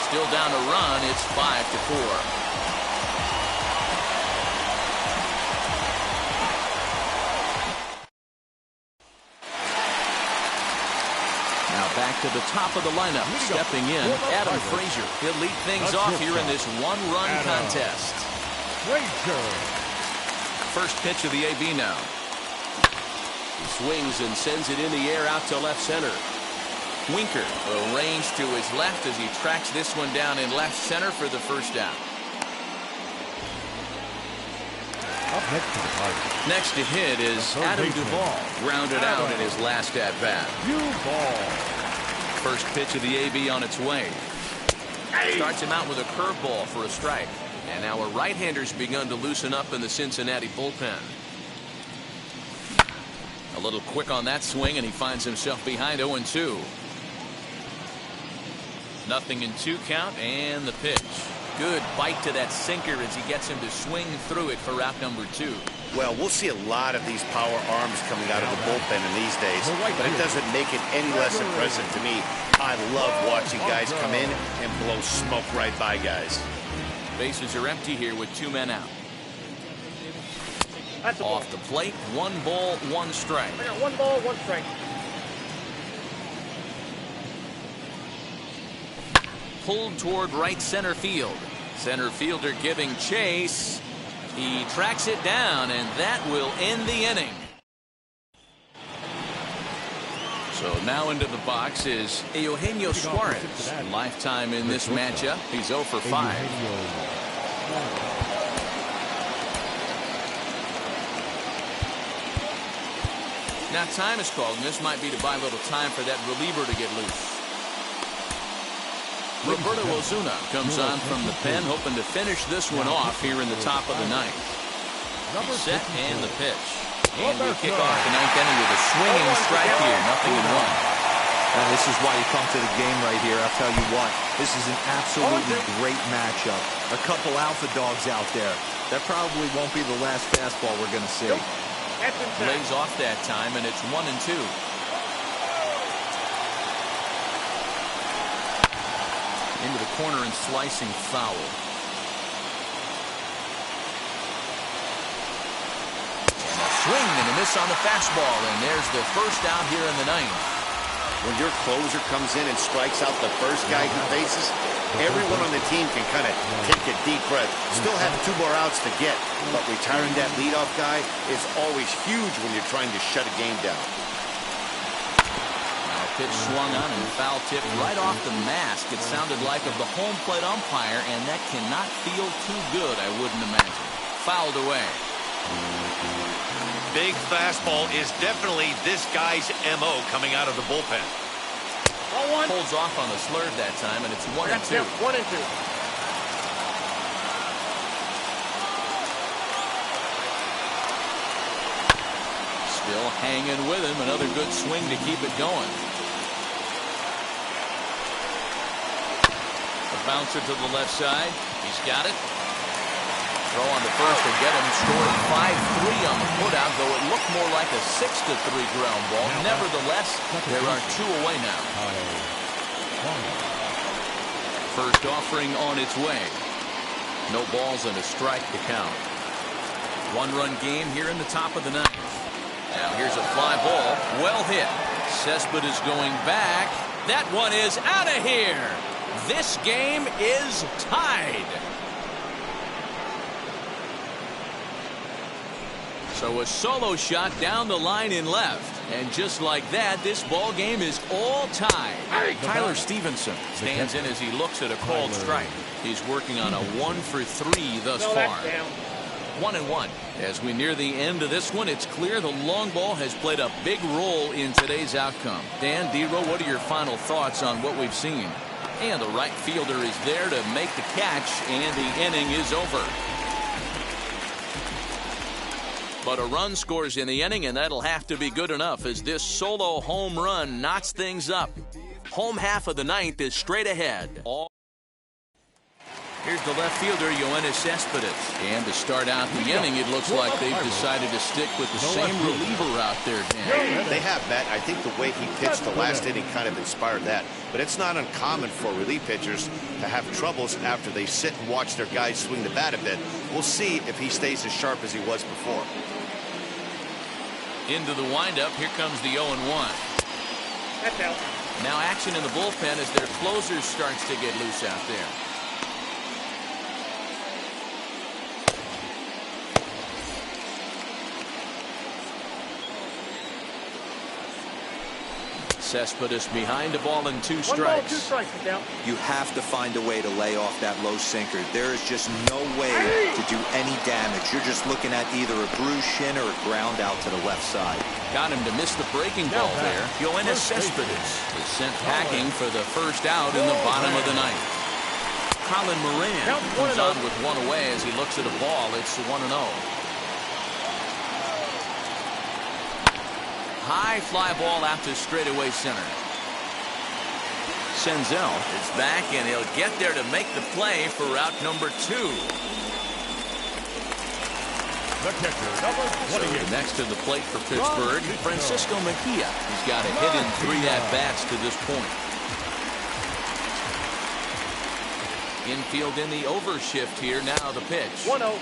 Still down a run. It's 5-4. Now back to the top of the lineup. Stepping in, Adam Frazier. He'll lead things off here in this 1-run contest. Frazier. First pitch of the AB now. He swings and sends it in the air out to left center. Winker arranged to his left as he tracks this one down in left center for the 1st out. Up next to the Pirates. Next to hit is Adam Duvall, grounded out in his last at-bat. Duvall. First pitch of the AB on its way. Starts him out with a curveball for a strike. And now a right-hander's begun to loosen up in the Cincinnati bullpen. A little quick on that swing, and he finds himself behind 0-2. 0-2 count, and the pitch. Good bite to that sinker as he gets him to swing through it for out number 2. Well, we'll see a lot of these power arms coming out of the bullpen in these days, but it doesn't make it any less impressive to me. I love watching guys come in and blow smoke right by guys. Bases are empty here with 2 men out. That's a Off the plate, 1 ball, 1 strike. I got 1 ball, 1 strike. Pulled toward right center field. Center fielder giving chase. He tracks it down, and that will end the inning. So now into the box is Eugenio Suarez. Lifetime in this matchup. He's 0 for 5. Now time is called, and this might be to buy a little time for that reliever to get loose. Roberto Ozuna comes on from the pen, hoping to finish this one off here in the top of the ninth. Set and the pitch. And we kick off the ninth inning with a swinging strike here, 0-1. And this is why you come to the game right here. I'll tell you what, this is an absolutely great matchup. A couple alpha dogs out there. That probably won't be the last fastball we're going to see. Lays off that time, and it's 1-2. Into the corner and slicing foul. And a swing and a miss on the fastball, and there's the first out here in the ninth. When your closer comes in and strikes out the first guy he faces, everyone on the team can kind of take a deep breath. Still have 2 more outs to get, but retiring that leadoff guy is always huge when you're trying to shut a game down. Now a pitch swung on and foul tipped right off the mask. It sounded like of the home plate umpire, and that cannot feel too good, I wouldn't imagine. Fouled away. Big fastball is definitely this guy's MO coming out of the bullpen. Holds off on the slurve that time, and it's 1-2. 1-2. Still hanging with him. Another good swing to keep it going. A bouncer to the left side. He's got it. Throw on the first to get him. Scored 5-3 on the putout, though it looked more like a 6-3 ground ball. Nevertheless, there are 2 away now. First offering on its way. No balls and a strike to count. 1-run game here in the top of the ninth. Now here's a fly ball. Well hit. Cespedes going back. That one is out of here. This game is tied. So a solo shot down the line in left. And just like that, this ball game is all tied. Tyler Stevenson stands in as he looks at a called strike. He's working on a 1-for-3 thus far. 1-1. As we near the end of this one, it's clear the long ball has played a big role in today's outcome. Dan, D-Row, what are your final thoughts on what we've seen? And the right fielder is there to make the catch, and the inning is over. But a run scores in the inning, and that'll have to be good enough as this solo home run knocks things up. Home half of the ninth is straight ahead. Here's the left fielder, Yoenis Cespedes. And to start out the inning, it looks like they've decided to stick with the same reliever out there, Dan. They have, Matt. I think the way he pitched the last inning kind of inspired that. But it's not uncommon for relief pitchers to have troubles after they sit and watch their guys swing the bat a bit. We'll see if he stays as sharp as he was before. Into the windup, here comes the 0-1. That's out. Now action in the bullpen as their closer starts to get loose out there. Cespedes behind a ball and 2 strikes. 1 ball, 2 strikes, down. You have to find a way to lay off that low sinker. There is just no way to do any damage. You're just looking at either a bruised shin or a ground out to the left side. Got him to miss the breaking ball there. Yoenis Cespedes is sent packing for the first out in the bottom of the ninth. Colin Moran comes on with 1 away as he looks at a ball. It's 1-0. High fly ball out to straightaway center. Senzel is back, and he'll get there to make the play for route number 2. The catcher, number 28. So next to the plate for Pittsburgh, Francisco Mejia. He's got a hit in 3 at-bats to this point. Infield in the overshift here. Now the pitch. 1-0.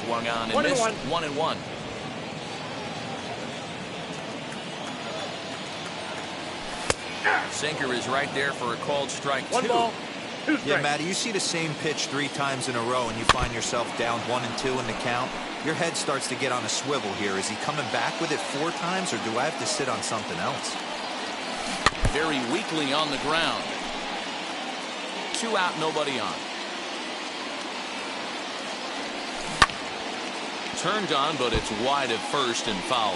Swung on and missed. 1-1. Sinker is right there for a called strike 2. 1 ball, 2 strikes. Yeah, Matty, you see the same pitch 3 times in a row and you find yourself down 1-2 in the count. Your head starts to get on a swivel here. Is he coming back with it 4 times, or do I have to sit on something else? Very weakly on the ground. 2 out, nobody on. turned on, but it's wide at first and foul.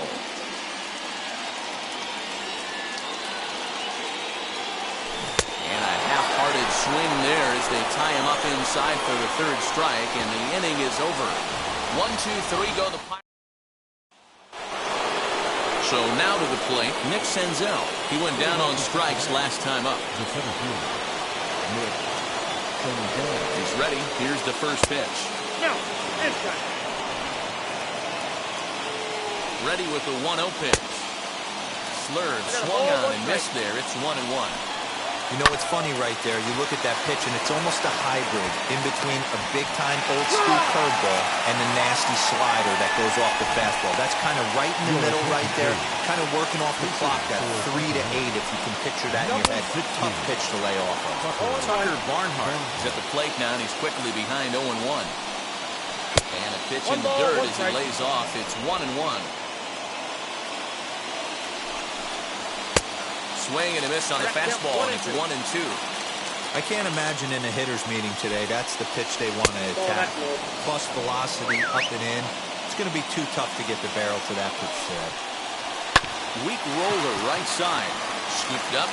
And a half-hearted swing there as they tie him up inside for the third strike, and the inning is over. 1, 2, 3 go the Pirates. So now to the plate, Nick Senzel. He went down on strikes last time up. He's ready. Here's the first pitch. No, inside. Ready with the 1-0 pitch. Slurred, swung on and missed there. It's 1-1. You know, it's funny right there. You look at that pitch, and it's almost a hybrid in between a big-time old-school curveball and the nasty slider that goes off the fastball. That's kind of right in the middle right there, kind of working off the clock, that 3 to 8, if you can picture that in your head. Tough pitch to lay off of. Tucker Barnhart is at the plate now, and he's quickly behind 0-1. And a pitch in the dirt as he lays off. It's 1-1. Swing and a miss on the fastball, and it's 1-2. I can't imagine in a hitter's meeting today that's the pitch they want to attack. Plus velocity up and in. It's going to be too tough to get the barrel to that pitch there. Weak roller right side. Scooped up.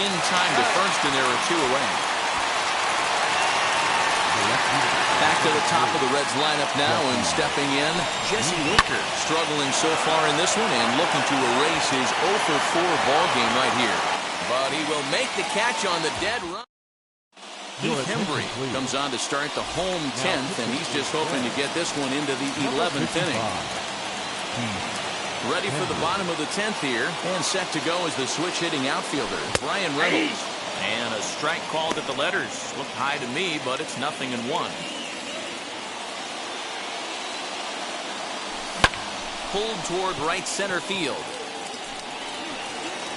In time to first, and there are 2 away. Back to the top of the Reds lineup now, and stepping in, Jesse Winker. Struggling so far in this one and looking to erase his 0-for-4 ball game right here. But he will make the catch on the dead run. Heath Hembry comes on to start the home 10th, and he's just hoping to get this one into the 11th inning. Ready for the bottom of the 10th here, and set to go as the switch-hitting outfielder, Brian Reynolds. And a strike called at the letters. Looked high to me, but it's 0-1. Pulled toward right center field.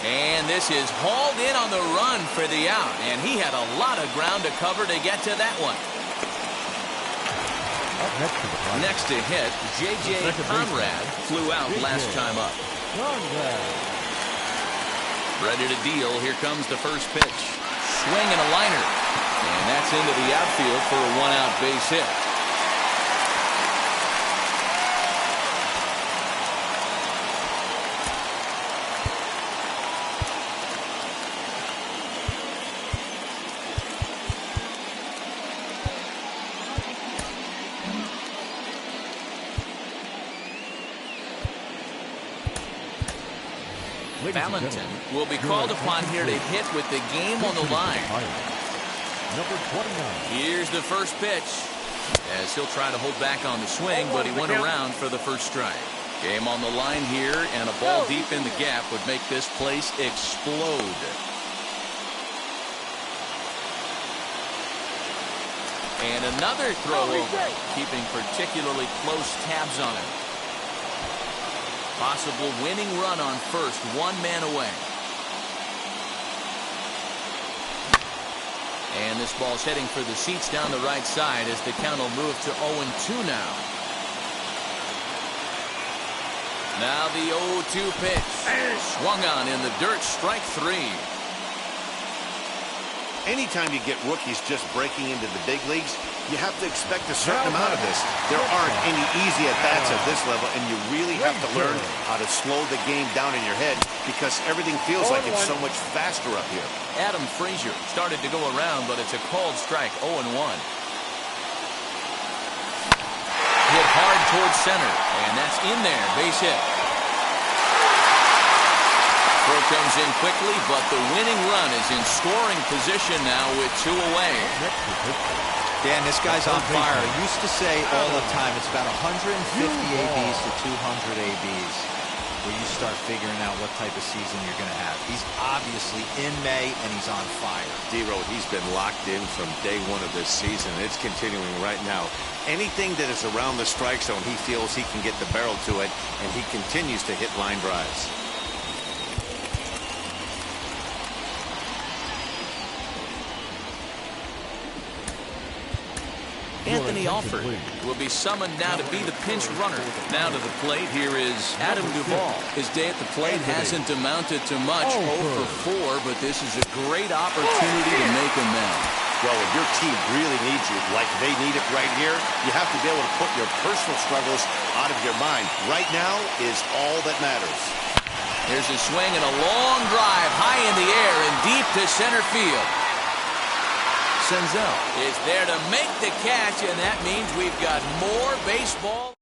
And this is hauled in on the run for the out. And he had a lot of ground to cover to get to that one. Next to hit, J.J. Conrad flew out last time up. Ready to deal. Here comes the first pitch. Swing and a liner. And that's into the outfield for a 1-out base hit. Valentin will be called upon here to hit with the game on the line. Here's the first pitch, as he'll try to hold back on the swing, but he went around for the first strike. Game on the line here, and a ball deep in the gap would make this place explode. And another throw over, keeping particularly close tabs on him. Possible winning run on first, 1 man away. And this ball's heading for the seats down the right side as the count will move to 0-2 now. Now the 0-2 pitch. Swung on in the dirt, strike 3. Anytime you get rookies just breaking into the big leagues, you have to expect a certain amount of this. There aren't any easy at-bats at this level, and you really have to learn how to slow the game down in your head because everything feels like it's so much faster up here. Adam Frazier started to go around, but it's a called strike, 0-1. Hit hard towards center, and that's in there, base hit. Throw comes in quickly, but the winning run is in scoring position now with 2 away. Dan, this guy's on fire. I used to say all the time, it's about 150 ABs to 200 ABs where you start figuring out what type of season you're going to have. He's obviously in May, and he's on fire. D-Road, he's been locked in from day 1 of this season. It's continuing right now. Anything that is around the strike zone, he feels he can get the barrel to it, and he continues to hit line drives. Anthony Alford will be summoned now to be the pinch runner. Now to the plate, here is Adam Duvall. His day at the plate hasn't amounted to much, 0-for-4, but this is a great opportunity to make amends. Well, when your team really needs you, like they need it right here, you have to be able to put your personal struggles out of your mind. Right now is all that matters. Here's a swing and a long drive high in the air and deep to center field. Senzel is there to make the catch, and that means we've got more baseball.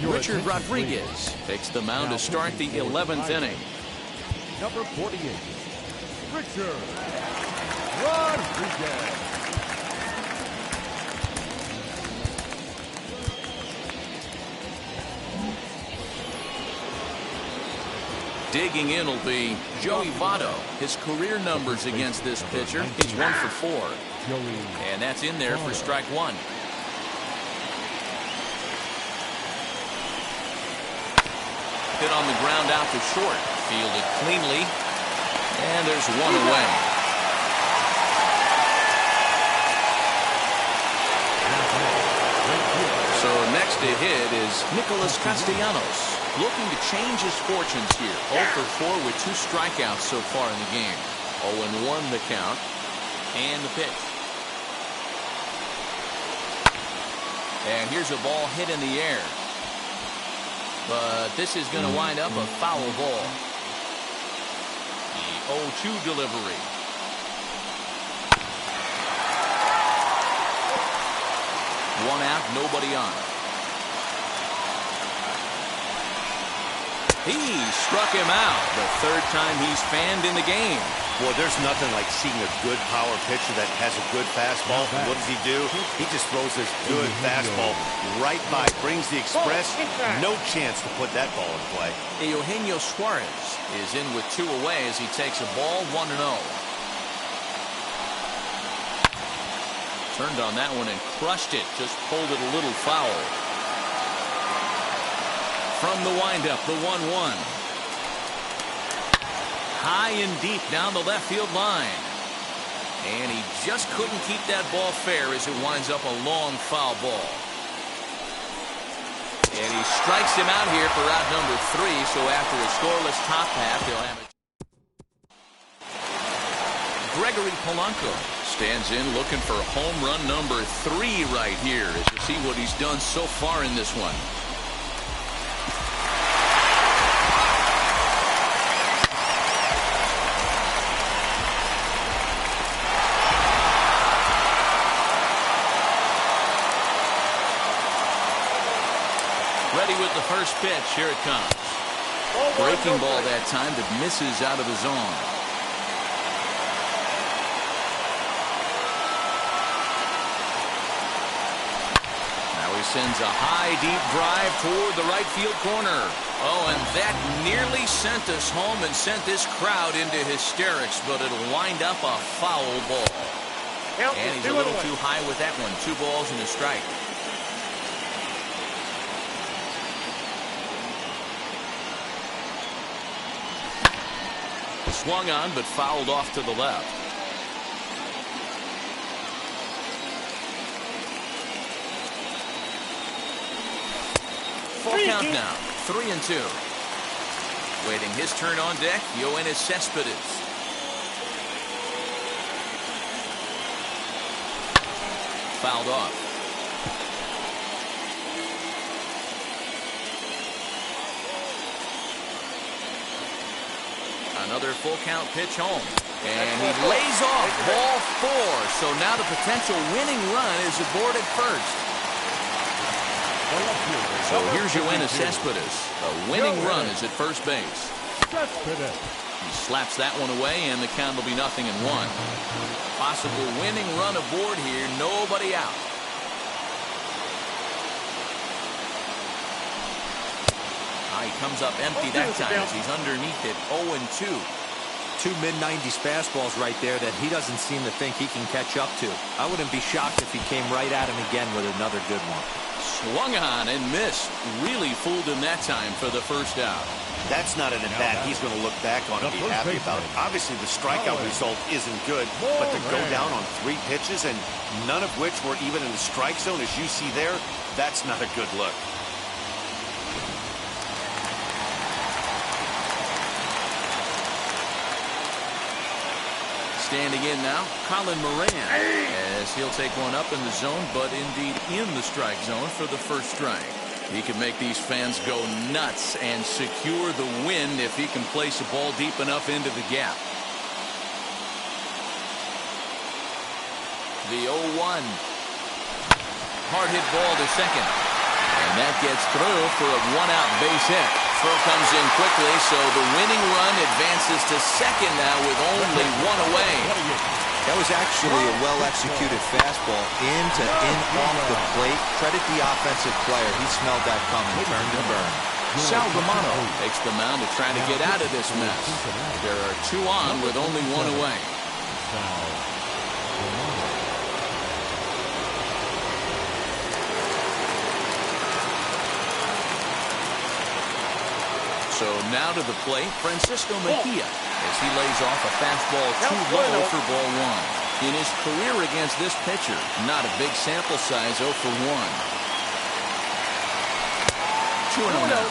Richard Rodriguez takes the mound to start the 11th inning. Number 48, Richard Rodriguez. Digging in will be Joey Votto. His career numbers against this pitcher, he's 1 for 4. And that's in there for strike 1. Hit on the ground out to short. Fielded cleanly. And there's one away. So next to hit is Nicholas Castellanos. Looking to change his fortunes here. 0 for 4 with 2 strikeouts so far in the game. 0-1 the count. And the pitch. And here's a ball hit in the air. But this is going to wind up a foul ball. The 0-2 delivery. One out, nobody on. He struck him out. The 3rd time he's fanned in the game. Boy, there's nothing like seeing a good power pitcher that has a good fastball. And what does he do? He just throws this good fastball right by, brings the express. No chance to put that ball in play. Eugenio Suarez is in with 2 away as he takes a ball 1-0. Turned on that one and crushed it. Just pulled it a little foul. From the windup, the 1-1. High and deep down the left field line. And he just couldn't keep that ball fair as it winds up a long foul ball. And he strikes him out here for out number 3. So after a scoreless top half, they'll have it. Gregory Polanco stands in looking for home run number 3 right here as you see what he's done so far in this one. Ready with the first pitch. Here it comes. Breaking ball that time that misses out of the zone. Now he sends a high, deep drive toward the right field corner. Oh, and that nearly sent us home and sent this crowd into hysterics, but it'll wind up a foul ball. And he's a little too high with that one. 2 balls and a strike. Swung on, but fouled off to the left. Full count now. 3-2. Waiting his turn on deck, Yoenis Cespedes. Fouled off. Another full count pitch home. And he lays off ball 4. So now the potential winning run is aboard at first. So here's Yoenis Cespedes. A winning run is at first base. He slaps that one away, and the count will be 0-1. Possible winning run aboard here. Nobody out. He comes up empty that time as he's underneath it. 0-2. 2 mid-90s fastballs right there that he doesn't seem to think he can catch up to. I wouldn't be shocked if he came right at him again with another good one. Swung on and missed. Really fooled him that time for the first out. That's not an at-bat he's going to look back on and be happy about. Obviously, the strikeout result isn't good, but to go down on 3 pitches and none of which were even in the strike zone, as you see there, that's not a good look. Standing in now, Colin Moran, as he'll take one up in the zone, but indeed in the strike zone for the first strike. He can make these fans go nuts and secure the win if he can place a ball deep enough into the gap. The 0-1. Hard hit ball to second. And that gets through for a 1-out base hit. Throw comes in quickly, so the winning run advances to second now with only 1 away. That was actually a well-executed fastball in off the plate. Credit the offensive player. He smelled that coming, turned and burned. Sal Romano takes the mound to try to get out of this mess. There are 2 on with only 1 away. So now to the plate, Francisco Mejia, as he lays off a fastball too low for ball 1. In his career against this pitcher, not a big sample size, 0 for 1. 2-0 now.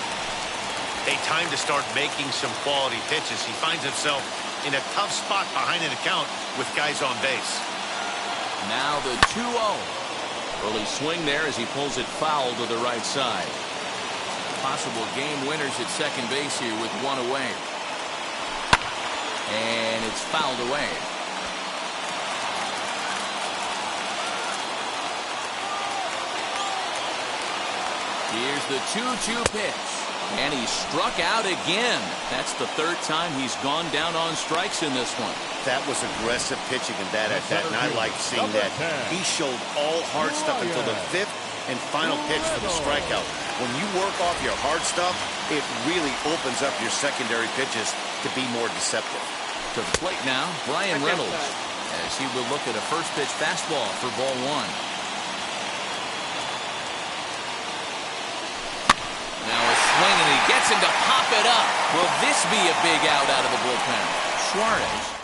A time to start making some quality pitches. He finds himself in a tough spot behind an account with guys on base. Now the 2-0. Early swing there as he pulls it foul to the right side. Possible game winners at second base here with 1 away. And it's fouled away. Here's the 2-2 pitch. And he struck out again. That's the 3rd time he's gone down on strikes in this one. That was aggressive pitching in that at-bat, and I liked seeing that. He showed all hard stuff until the 5th and final pitch for the strikeout. When you work off your hard stuff, it really opens up your secondary pitches to be more deceptive. To the plate now, Brian Reynolds, as he will look at a first pitch fastball for ball 1. Now a swing, and he gets him to pop it up. Will this be a big out of the bullpen? Suarez.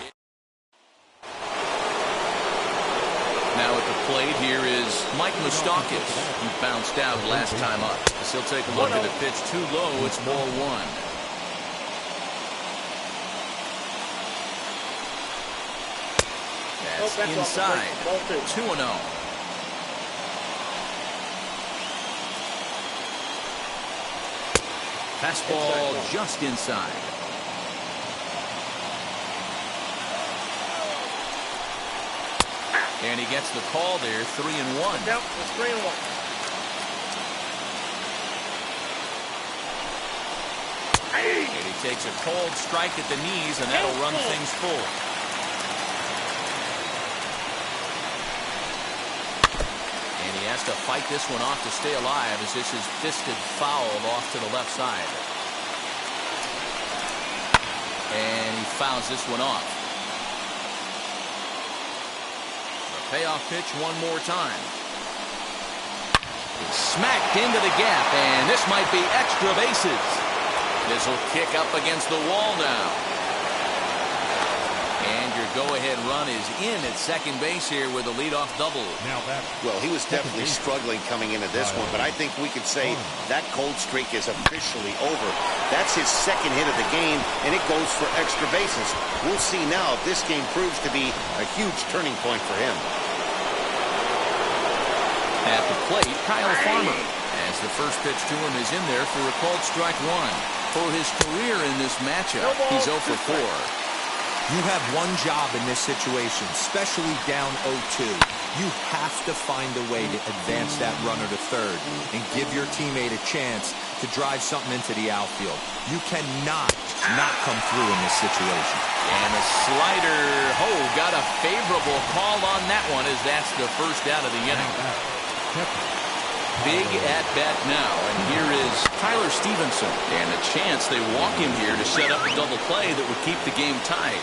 Now at the plate here is Mike Moustakas, who bounced out last time up. As he'll take a look at a pitch too low. It's ball 1. That's inside. 2-0. Fastball just inside. And he gets the call there, 3-1. Yep, it's 3-1. And he takes a cold strike at the knees, and that'll run things full. And he has to fight this one off to stay alive, as this is fisted foul off to the left side. And he fouls this one off. Payoff pitch one more time. It's smacked into the gap, and this might be extra bases. This will kick up against the wall now. And your go-ahead run is in at second base here with a leadoff double. Well, he was definitely struggling coming into this one, but I think we could say that cold streak is officially over. That's his 2nd hit of the game, and it goes for extra bases. We'll see now if this game proves to be a huge turning point for him. At the plate, Kyle Farmer, as the first pitch to him is in there for a called strike 1. For his career in this matchup, he's 0 for 4. You have one job in this situation, especially down 0-2. You have to find a way to advance that runner to third and give your teammate a chance to drive something into the outfield. You cannot not come through in this situation. And a slider, got a favorable call on that one, as that's the first out of the inning. Big at-bat now, and here is Tyler Stevenson. And a chance they walk him here to set up a double play that would keep the game tied.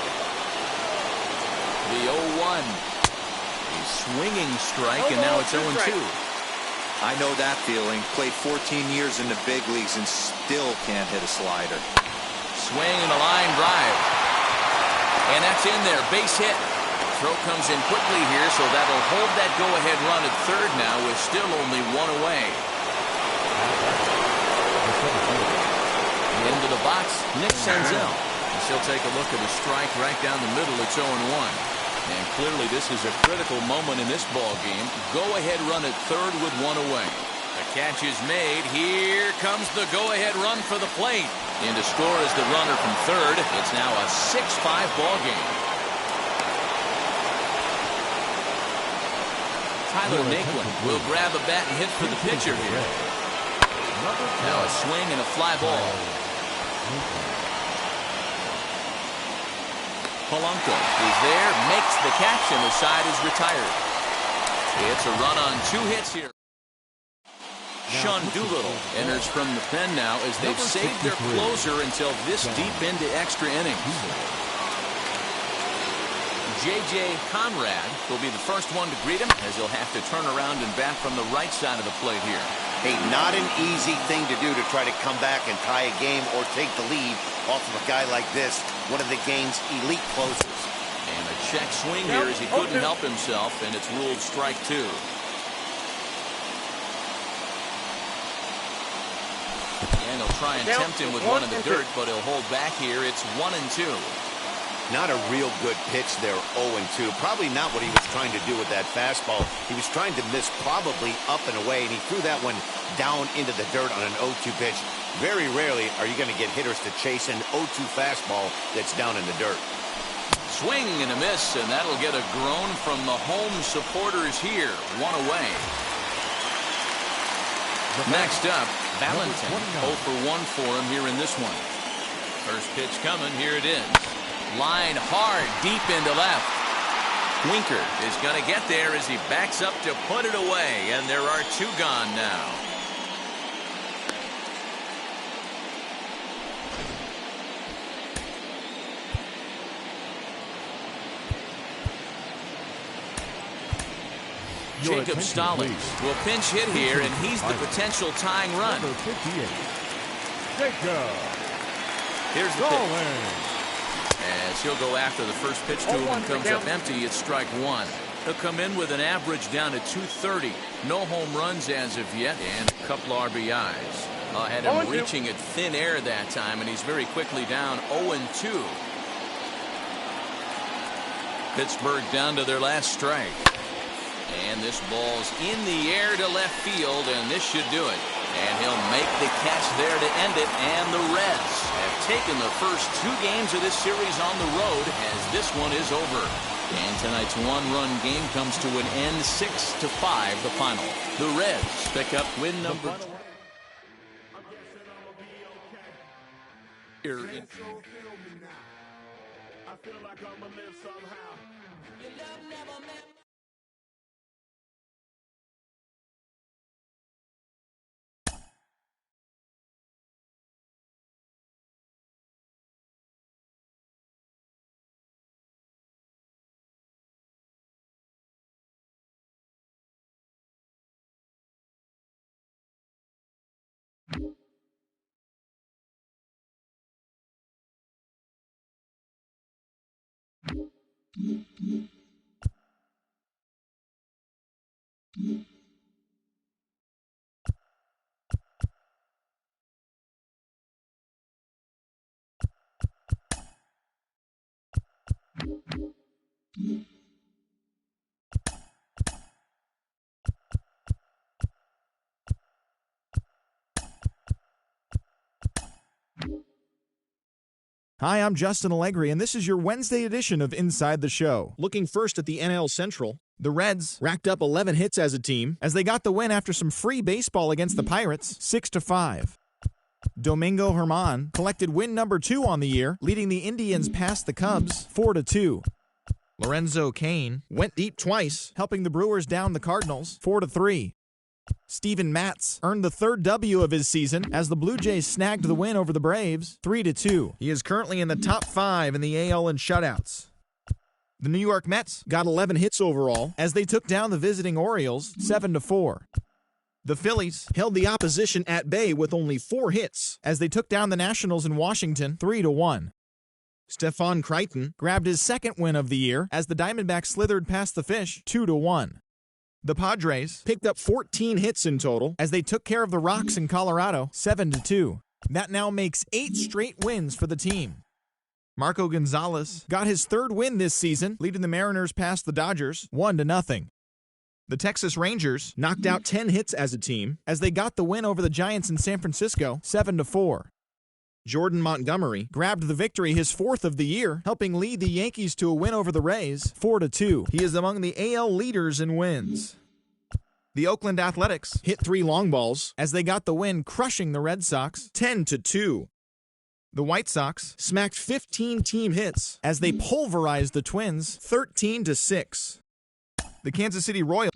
The 0-1. A swinging strike, and now it's 0-2. I know that feeling. Played 14 years in the big leagues and still can't hit a slider. Swing and a line drive. And that's in there. Base hit. Throw comes in quickly here, so that'll hold that go-ahead run at third now with still only one away. Into the box, Nick Senzel. He'll take a look at a strike right down the middle. It's 0-1. And clearly this is a critical moment in this ball game. Go-ahead run at third with one away. The catch is made. Here comes the go-ahead run for the plate. And to score is the runner from third. It's now a 6-5 ball game. Tyler Naquin will grab a bat and hit for the pitcher here. Now a swing and a fly ball. Polanco is there, makes the catch, and the side is retired. It's a run on 2 hits here. Sean Doolittle enters from the pen now as they've saved their closer until this deep into extra innings. J.J. Conrad will be the first one to greet him as he'll have to turn around and bat from the right side of the plate here. Hey, not an easy thing to do to try to come back and tie a game or take the lead off of a guy like this, one of the game's elite closers. And a check swing here as he couldn't help himself, and it's ruled strike 2. And he'll try and tempt him with one in the dirt, but he'll hold back here. It's 1-2. Not a real good pitch there, 0-2. Probably not what he was trying to do with that fastball. He was trying to miss probably up and away, and he threw that one down into the dirt on an 0-2 pitch. Very rarely are you going to get hitters to chase an 0-2 fastball that's down in the dirt. Swing and a miss, and that'll get a groan from the home supporters here. One away. Next up, Valentin. 0 for 1 for him here in this one. First pitch coming. Here it is. Line hard, deep into left. Winker is going to get there as he backs up to put it away, and there are 2 gone now. Jacob Stallings will pinch hit here, and he's the potential tying run. Here's the pitch. As he'll go after the first pitch to him and comes up empty, it's strike 1. He'll come in with an average down to 230. No home runs as of yet, and a couple RBIs. Had him reaching at thin air that time, and he's very quickly down 0-2. Pittsburgh down to their last strike. And this ball's in the air to left field, and this should do it. And he'll make the catch there to end it, and the Reds have taken the first 2 games of this series on the road as this one is over. And tonight's 1-run game comes to an end, 6-5 the final. The Reds pick up win number 2. Hi, I'm Justin Allegri, and this is your Wednesday edition of Inside the Show. Looking first at the NL Central, the Reds racked up 11 hits as a team as they got the win after some free baseball against the Pirates, 6-5. Domingo Germán collected win number 2 on the year, leading the Indians past the Cubs, 4-2. Lorenzo Cain went deep twice, helping the Brewers down the Cardinals, 4-3. Steven Matz earned the 3rd W of his season as the Blue Jays snagged the win over the Braves, 3-2. He is currently in the top 5 in the AL in shutouts. The New York Mets got 11 hits overall as they took down the visiting Orioles, 7-4. The Phillies held the opposition at bay with only 4 hits as they took down the Nationals in Washington 3-1. Stephon Crichton grabbed his second win of the year as the Diamondbacks slithered past the Fish 2-1. The Padres picked up 14 hits in total as they took care of the Rocks in Colorado 7-2. That now makes 8 straight wins for the team. Marco Gonzalez got his 3rd win this season, leading the Mariners past the Dodgers 1-0. The Texas Rangers knocked out 10 hits as a team as they got the win over the Giants in San Francisco 7-4. Jordan Montgomery grabbed the victory, his 4th of the year, helping lead the Yankees to a win over the Rays 4-2. He is among the AL leaders in wins. The Oakland Athletics hit 3 long balls as they got the win, crushing the Red Sox 10-2. The White Sox smacked 15 team hits as they pulverized the Twins 13-6. The Kansas City Royals